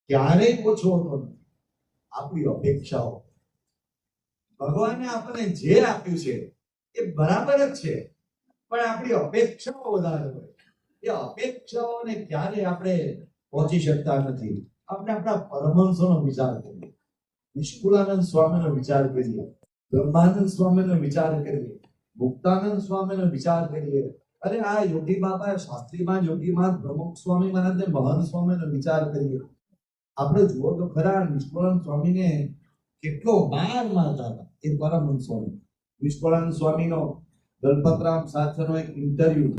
ક્યારેય ઓછો હોતો નથી. આપણી અપેક્ષાઓ, ભગવાને આપણને જે આપ્યું છે એ બરાબર જ છે, પણ આપણી અપેક્ષાઓ વધારે હોય. એ અપેક્ષાઓને ક્યારે આપણે પહોંચી શકતા નથી. આપણે આપણા પરમહંસોનો વિચાર કરીએ, નિષ્કુળાનંદ સ્વામીનો વિચાર કરીએ, બ્રહ્માનંદ સ્વામીનો વિચાર કરીએ, મુક્તાનંદ સ્વામીનો વિચાર કરીએ, અરે આ યોગી બાબા શાસ્ત્રીમાં યોગીમાં પ્રમુખ સ્વામી મહારાજ મહાન સ્વામીનો વિચાર કરીએ. આપણે જુઓ તો ખરા, નિષ્કુળાનંદ સ્વામીને કેટલો માર મારતા હતા એ પરમહંસ સ્વામી. નિષ્કુળાનંદ સ્વામીનો દલપતરામ સાથેનો એક ઇન્ટરવ્યુ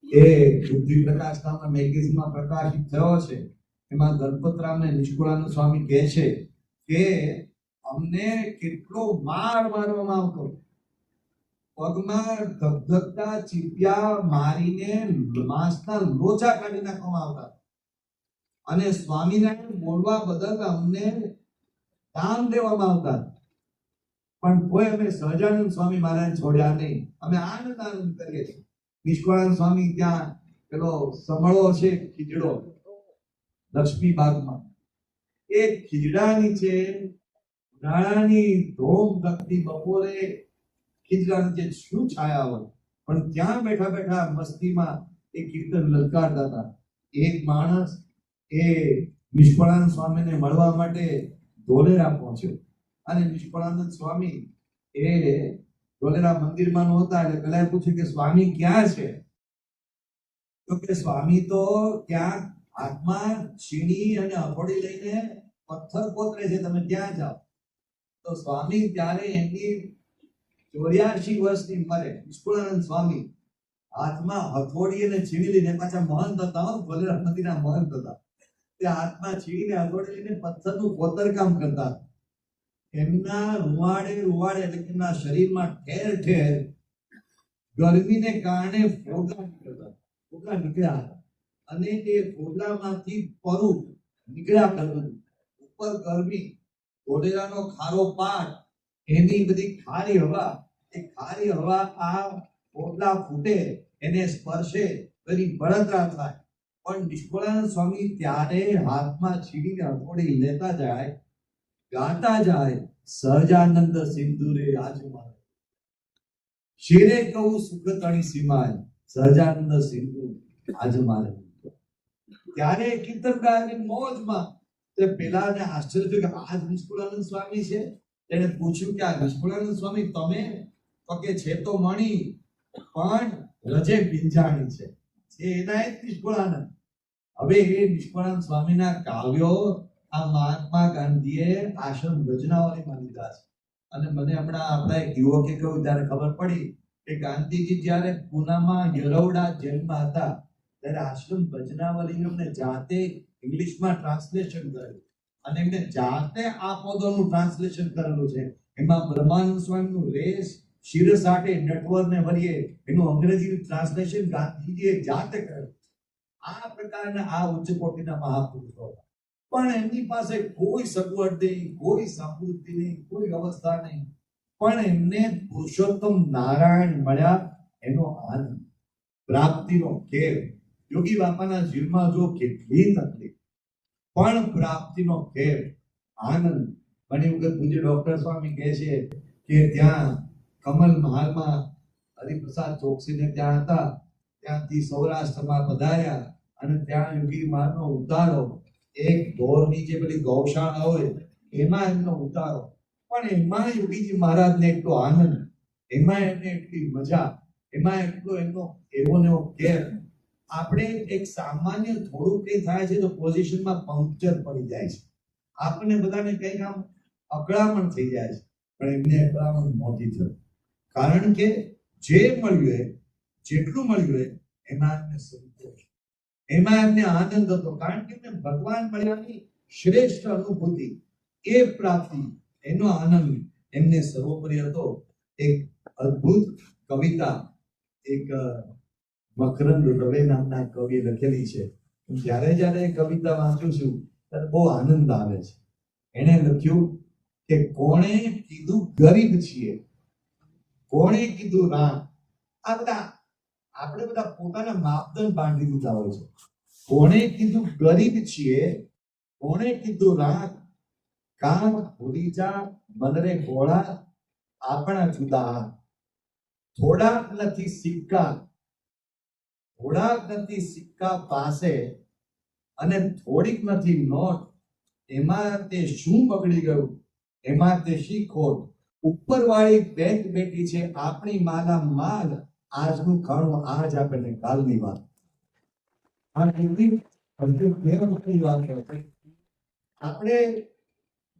એ બુદ્ધિ પ્રકાશ નામના મેગેઝિનમાં પ્રકાશિત થયો છે. એમાં દલપતરામને નિષ્કુળાનંદ સ્વામી કહે છે કે અમને કેટલો માર મારવામાં આવતો, પગમાં ધગધગતા ચીપિયા મારીને માંસના લોચા કાઢી નાખવામાં આવતા, અને સ્વામિનારાયણ બોલવા બદલ અમને દાન દેવામાં આવતા, પણ કોઈ અમે સહજાનંદ સ્વામી મહારાજ છોડ્યા નહીં. અમે આનંદ કરીએ છીએ. નિષ્કુળાનંદ સ્વામી ત્યાં પેલો સમળો છે ખીજડો લક્ષ્મી બાગમાં, એ ખીજડા નીચે ઉનાળાની ધોમ ધકતી બપોરે ખીજડા નીચે શું છાયા હોય, પણ ત્યાં બેઠા બેઠા મસ્તીમાં એ કીર્તન લલકારતા હતા. એક માણસ એ નિષ્કુળાનંદ સ્વામીને મળવા માટે ધોલેરા પહોંચ્યો, અને નિષ્કુળાનંદ સ્વામી એ ધોલેરા મંદિરમાં નહોતા, એટલે પેલા પૂછ્યું કે સ્વામી ક્યાં છે? તો કે સ્વામી તો ક્યાં હાથમાં છીણી અને હથોડી લઈને પથ્થર કોતરે છે, તમે ત્યાં જાઓ. તો સ્વામી ત્યારે એમની 84 વર્ષની ઉંમરે, નિષ્કુળાનંદ સ્વામી હાથમાં હથોડી અને છીણી લઈને, પાછા મહંત હતા, ધોલેરા મંદિરના મહંત હતા, તે હાથમાં છીણીને હથોડી લઈને પથ્થરનું કોતરકામ કરતા. એમના રૂવાડે એટલે કે એમના શરીરમાં ઠેર ઠેર ગરમીને કારણે ફોડલા નીકળ્યા હતા, અને એ ફોડલામાંથી પરું નીકળ્યા કરતું. ઉપર ગરમી, ધોલેરાનો ખારો પાટ, એની બધી ખારી હવા, એ ખારી હવા આ ફોડલા ફૂટે, એને સ્પર્શે તો એની બળતરા થાય. પણ નિષ્કુળાનંદ સ્વામી ત્યારે હાથમાં છીણીને હથોડી લેતા જાય, ગાતા જાય, સહજાનંદ સિંધુરે આજમાય, શેરે કહું સુખ તણી સીમાય, સહજાનંદ સિંધુ આજમાય. ત્યારે કીર્તનકારની મોજમાં તે પેલાને આશ્ચર્ય થયું કે આ નિષ્કુળાનંદ સ્વામી છે. એને પૂછ્યું કે આ નિષ્કુળાનંદ સ્વામી તમે? તો કે છે તો મણી, પણ રજે બિંજાણી છે. એના જ નિષ્કુળાનંદ. હવે એ નિષ્કુળાનંદ સ્વામીના કાવ્યો આ મહાત્મા ગાંધીએ આશ્રમ રચનાવલીમાં લીધા છે. અને મને હમણાં આપણા એક યુવકે કહ્યું ત્યારે ખબર પડી કે ગાંધીજી જ્યારે પૂનામાં યરવડા જેલમાં હતા, ત્યારે આશ્રમ ભજનાવલી એમને જાતે ઇંગ્લિશમાં ટ્રાન્સલેશન કર્યું, અને એમને જાતે આ પદોનું ટ્રાન્સલેશન કરેલું છે. એમાં બ્રહ્માનંદ સ્વામીનું રેસ શિરસાટે નટવરને વરીએ એનું અંગ્રેજી ટ્રાન્સલેશન ગાંધીજીએ જાતે કર્યું. આ પ્રકારના આ ઉચ્ચ કોટીના મહાપુરુષો હતા, પણ એમની પાસે કોઈ સગવડ નહીં, કોઈ સમૃદ્ધિ નહીં, કોઈ વ્યવસ્થા નહીં, પણ એમને પુરુષોત્તમ નારાયણ મળ્યા એનો આનંદ, પ્રાપ્તિનો ખેર. યોગી બાપાના જીવનમાં જો કેટલી તકલીફ, પણ પ્રાપ્તિનો ખેર, આનંદ. ઘણી વખત પૂજ્ય ડોક્ટર સ્વામી કહે છે કે ત્યાં કમલ મહાલમાં હરિપ્રસાદ ચોકસીને ત્યાં હતા, ત્યાંથી સૌરાષ્ટ્રમાં પધાર્યા, અને ત્યાં યોગી મહારાજનો ઉતારો, એક ઢોરની જે પેલી ગૌશાળા હોય એમાં એમનો ઉતારો, પણ એમાં યોગીજી મહારાજને એટલો આનંદ, એમાં એમને એટલી મજા, એમાં એટલો એમનો એવો ને એવો કેર. આપણે એક સામાન્ય થોડું કંઈ થાય છે તો પોઝિશનમાં પંક્ચર પડી જાય છે, આપણને બધાને કંઈક આમ અકળામણ થઈ જાય છે, પણ એમને અકળામણ નહોતી થયું. કારણ કે જે મળ્યું, જેટલું મળ્યું એમાં એમને સંતોષ, એમાં એમને આનંદ હતો. કારણ કે એમને ભગવાન મળ્યાની શ્રેષ્ઠ અનુભૂતિ, એ પ્રાપ્તિ, એનો આનંદ એમને સર્વોપરી હતો. એક અદ્ભુત કવિતા એક મકરંદ દવે નામના કવિએ લખેલી છે. જ્યારે જ્યારે કવિતા વાંચું છું ત્યારે બહુ આનંદ આવે છે. એને લખ્યું કે કોણે કીધું ગરીબ છીએ, કોણે કીધું રામ. આ બધા આપણે બધા પોતાના માપદંડ બાંધી દીધા હોય છે. કોણે કીધું ગરીબ છીએ, કોણે કીધું રામ, કામ ભૂલી જા મનરે ગોળા, આપણા જુદા. થોડાક નથી સિક્કા, થોડાક નથી સિક્કા પાસે, અને થોડીક નથી નોટ, એમાં તે શું બગડી ગયું, એમાં તે શી ખોટ. ઉપરવાળી બેંક બેઠી છે આપણી માલા માલ, આજનું ખાણું આજ આપણને કાલની વાત. આ કેવી અદ્ભુત વાત છે. આપણે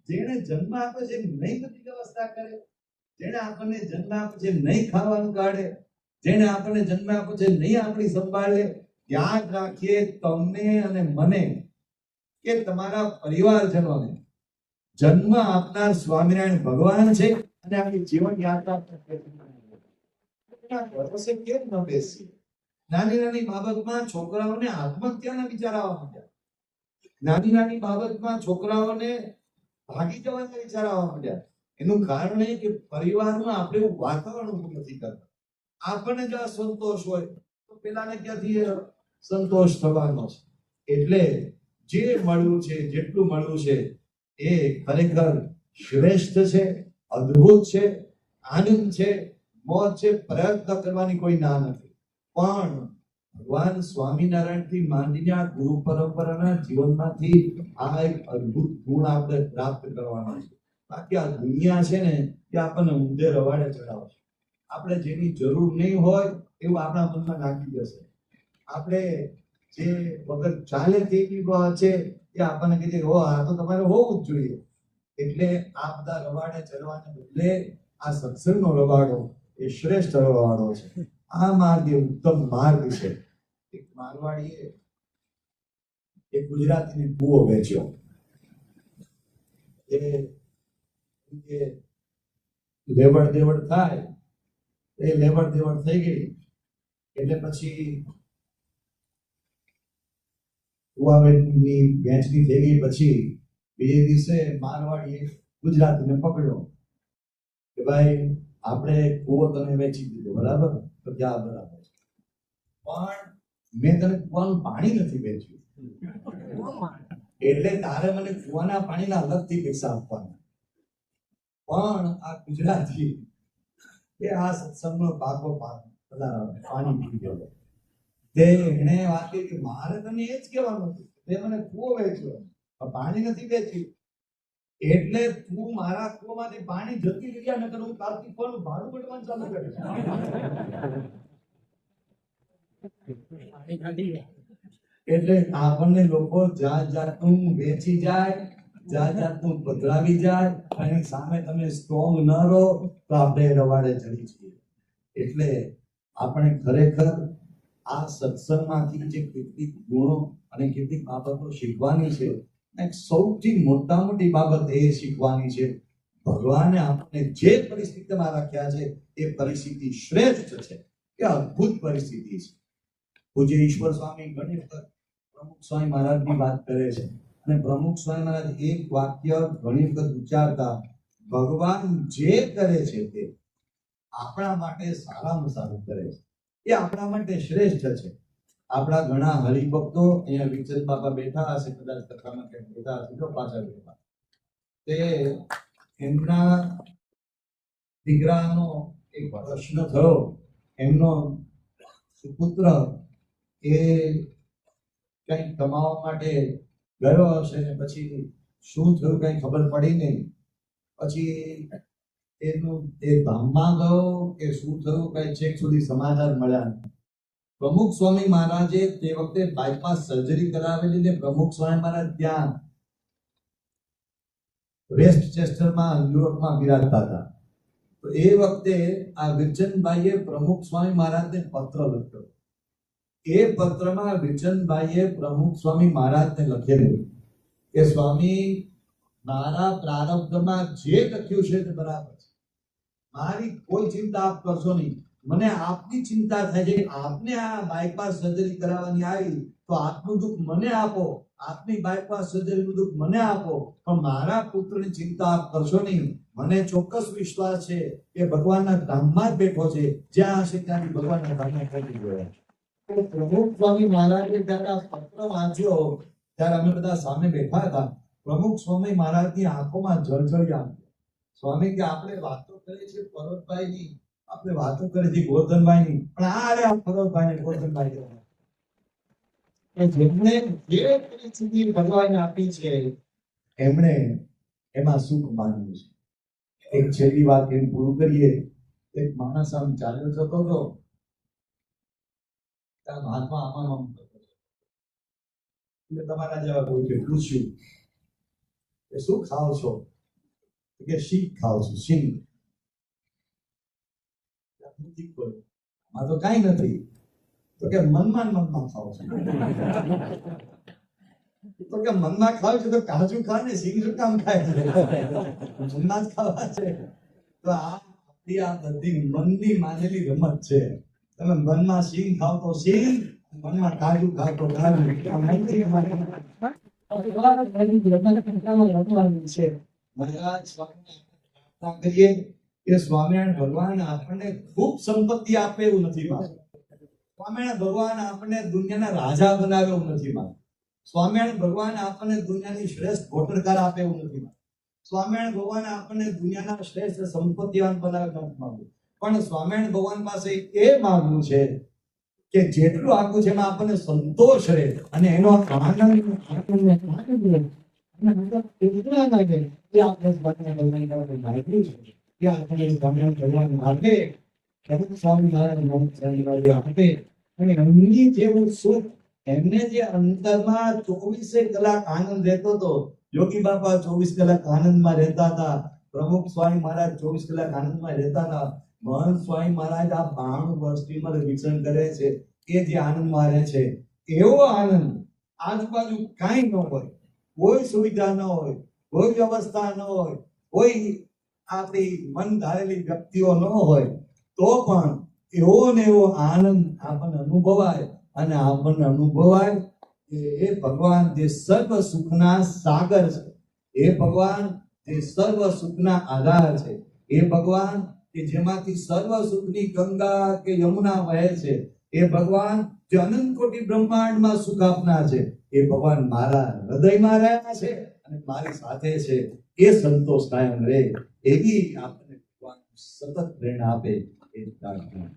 જેને જન્મ આપે છે નહીં બધી વ્યવસ્થા કરે, જેને આપણને જન્મ આપે છે નહીં ખાવાનું કાઢે, જેને આપણને જન્મ આપે છે નહીં આપણી સંભાળે. યાદ રાખીએ તમને અને મને કે તમારા પરિવારજનોને જન્મ આપનાર સ્વામિનારાયણ ભગવાન છે, અને આપણી જીવન યાત્રા ભરોસે કેમ ન બેસી. નાની નાની બાબતમાં છોકરાઓને આત્મહત્યાના વિચાર આવવા માંડ્યા, નાની નાની બાબતમાં છોકરાઓને ભાગી જવાના વિચાર આવવા માંડ્યા. એનું કારણ એ કે પરિવારમાં આપણે એવું વાતાવરણ ઊભું નથી કરતા. આપણને જો સંતોષ હોય તો પેલાને ક્યાંથી સંતોષ થવાનો છે. એટલે જે મળ્યું છે, જેટલું મળ્યું છે એ ખરેખર શ્રેષ્ઠ છે, અદ્ભુત છે, આનંદ છે, મોજ છે. પ્રયત્ન કરવાની કોઈ ના નથી, પણ ભગવાન સ્વામિનારાયણ થી માંડીને આ ગુરુ પરંપરાના જીવનમાંથી આ એક અદ્ભુત ગુણ આપણે પ્રાપ્ત કરવાનો છે. બાકી આ દુનિયા છે ને એ આપણને ઊંધે રવાડે ચડાવશે. આપણે જેની જરૂર નહીં હોય એવું આપણા મનમાં નાખી દેશે. આપણે જે વગર ચાલે તેવી વાત છે એ આપણને કીધે હો આ તો તમારે હોવું જ જોઈએ. એટલે આ બધા રવાડે ચડવાને બદલે આ સત્સંગનો રવાડો એ શ્રેષ્ઠ રવાડો છે. આ માર્ગ એ ઉત્તમ માર્ગ છે. એક મારવાડીએ એક ગુજરાતીને કૂવો વેચ્યો. એ લેવડ દેવડ થાય, એ લેવડ દેવડ થઈ ગઈ એટલે પછી કુવાની વેચની થઈ ગઈ. પછી બીજે દિવસે મારવાડીએ ગુજરાતીને પકડ્યો કે ભાઈ આપણે કૂવો તને વેચી દીધો, બરાબર? તો ક્યાં બરાબર છે, પણ મેં તને કૂવાનું પાણી નથી વેચ્યું, એટલે તારે મને કૂવાના પાણીના અલગથી પૈસા આપવાના. પણ આ ગુજરાતી એ આ સત્સંગનો પાકો પાણી પી ગયો. તે એને વાત કરી કે મારે તને એ જ કહેવાનું હતું, તે મને કૂવો વેચ્યો, પાણી નથી વેચ્યું, એટલે તું મારા કૂવામાંથી પાણી જતી રહ્યા ન કરું, કાલથી કોનું ભાડું પડવાનું ચાલુ કરીશ. એટલે આપણને લોકો જાત જાતનું વેચી જાય, જાત જાતનું બદલાવી જાય, એની સામે તમે સ્ટ્રોંગ ન રહો તો આપણે રવાડે ચડી જઈએ. એટલે આપણે ખરેખર આ સત્સંગમાંથી જે કેટલીક ગુણો અને કેટલીક બાબતો શીખવાની છે, એક સૌથી મોટી બાબત એ શીખવાની છે ભગવાને આપણને જે પરિસ્થિતિમાં રાખ્યા છે એ પરિસ્થિતિ શ્રેષ્ઠ છે, એ અદ્ભુત પરિસ્થિતિ છે. પૂજ્ય ઈશ્વર સ્વામી ઘણી વખત પ્રમુખ સ્વામી મહારાજની વાત કરે છે, અને પ્રમુખ સ્વામી મહારાજ એક વાક્ય ઘણી વખત ઉચ્ચારતા, ભગવાન જે કરે છે તે આપણા માટે સારામાં સારું કરે છે, એ આપણા માટે શ્રેષ્ઠ છે. આપણા ઘણા હરિભક્તો અહીંયા વિચલ બાપા બેઠા હશે, કદાચ કથામાં ક્યાંક બેઠા હશે, તો પાછળ બેઠા, તે એમના દીકરાનો એક પ્રશ્ન થયો. એમનો સુપુત્ર એ કંઈક કમાવા માટે ગયો હશે ને પછી શું થયું કઈ ખબર પડી નહીં. પછી એનું એ ધામમાં ગયો કે શું થયું કઈ છેક સુધી સમાચાર મળ્યા નહીં. પ્રમુખ સ્વામી મહારાજે તે વખતે બાયપાસ સર્જરી કરાવેલી ને પ્રમુખ સ્વામી મહારાજ ત્યાં વેસ્ટચેસ્ટરમાં ન્યુયોર્કમાં બિરાજતા હતા. તો એ વખતે આ વિરચનભાઈએ પ્રમુખ સ્વામી મહારાજને પત્ર લખ્યો. એ પત્રમાં વિરચનભાઈએ પ્રમુખ સ્વામી મહારાજને લખેલું કે સ્વામી, મારા પ્રારબ્ધમાં જે લખ્યું છે તે બરાબર છે, મારી કોઈ ચિંતા આપ કરશો નહીં. મને આપની ચિંતા થાય છે કે આપને આ બાયપાસ સર્જરી કરાવવાની આવી તો આપનું દુઃખ મને આપો, આપની બાયપાસ સર્જરી બધું મને આપો, પણ મારા પુત્રની ચિંતા આપ કરશો નહીં. મને ચોક્કસ વિશ્વાસ છે કે ભગવાનના ધામમાં જ બેઠો છે, જ્યાં હશે ત્યાં ભગવાનના ધામમાં પહોંચી ગયો. પ્રમુખ સ્વામી મહારાજે જ્યારે આ પત્ર વાંચ્યો ત્યારે અમે બધા સામે બેઠા હતા. પ્રમુખ સ્વામી મહારાજની આંખોમાં જળજળિયા. સ્વામી કે આપણે વાતો કરી છે પરોતભાઈની, આપણે વાતો કરી છે ગોરધનભાઈની, પણ આ પરોતભાઈ ને ગોરધનભાઈ જેમણે જે પરિસ્થિતિ ભગવાને આપી છે એમણે એમાં સુખ માન્યું છે. એક છેલ્લી વાત એમ પૂરું કરીએ. એક માણસ આમ ચાલ્યો જતો હતો, ત્યાં હાથમાં આમ કરતો હતો. એટલે તમારા જેવા કોઈ પૂછ્યું કે શું ખાવ છો? કે શીખ ખાવ છું. સિંગ. આમાં તો કઈ નથી. તો કે મનમાં ખાવ છું. તો કે મનમાં ખાવ છે તો કાજુ ખા ને સિંગ શું કામ ખાય છે? મનમાં જ ખાવા છે. તો આ બધી મનની માનેલી રમત છે. તમે મનમાં સિંગ ખાવ તો સિંગ, મનમાં કાજુ ખાવ તો કાજુ. મહારાજ સ્વામિનારાયણ કરીએ કે સ્વામિનારાયણ ભગવાન આપણને ખૂબ સંપત્તિ આપે એવું નથી માનતું. સ્વામિનારાયણ ભગવાન આપણને દુનિયાના રાજા બનાવે એવું નથી માનતું. સ્વામિનારાયણ ભગવાન આપણને દુનિયાની શ્રેષ્ઠ ભોટરકાર આપે એવું નથી માનતું. સ્વામિનારાયણ ભગવાન આપણને દુનિયાના શ્રેષ્ઠ સંપત્તિવાન બનાવે નથી માનતું. પણ સ્વામિનારાયણ ભગવાન પાસે એ માંગવું છે કે જેટલું આપ્યું છે એમાં આપણને સંતોષ રહે અને એનો આનંદ આપણને એમને જે અંતરમાં 24 કલાક આનંદ રહેતો હતો. યોગી બાપા 24 કલાક આનંદમાં રહેતા હતા. પ્રમુખ સ્વામી મહારાજ 24 કલાક આનંદમાં રહેતા હતા. મહંત સ્વામી મહારાજ આ 92 વર્ષથી વિચરણ કરે છે. એ જે આનંદમાં રહે છે એવો આનંદ આજુબાજુ કાંઈ ન હોય, કોઈ સુવિધા ન હોય, કોઈ વ્યવસ્થા ન હોય, કોઈ આપણી મન ધારેલી વ્યક્તિઓ ન હોય, તો પણ એવો ને એવો આનંદ આપણને અનુભવાય. અને આપણને અનુભવાય કે એ ભગવાન જે સર્વ સુખના સાગર છે, એ ભગવાન જે સર્વ સુખના આધાર છે, એ ભગવાન કે જેમાંથી સર્વ સુખની ગંગા કે યમુના વહે છે, એ ભગવાન જે અનંત કોટી બ્રહ્માંડમાં સુખ આપનાર છે, એ ભગવાન મારા હૃદયમાં રહ્યા છે અને મારી સાથે છે. એ સંતોષ કાયમ રહે એવી આપણને ભગવાન સતત પ્રેરણા આપે. એ પ્રાર્થના.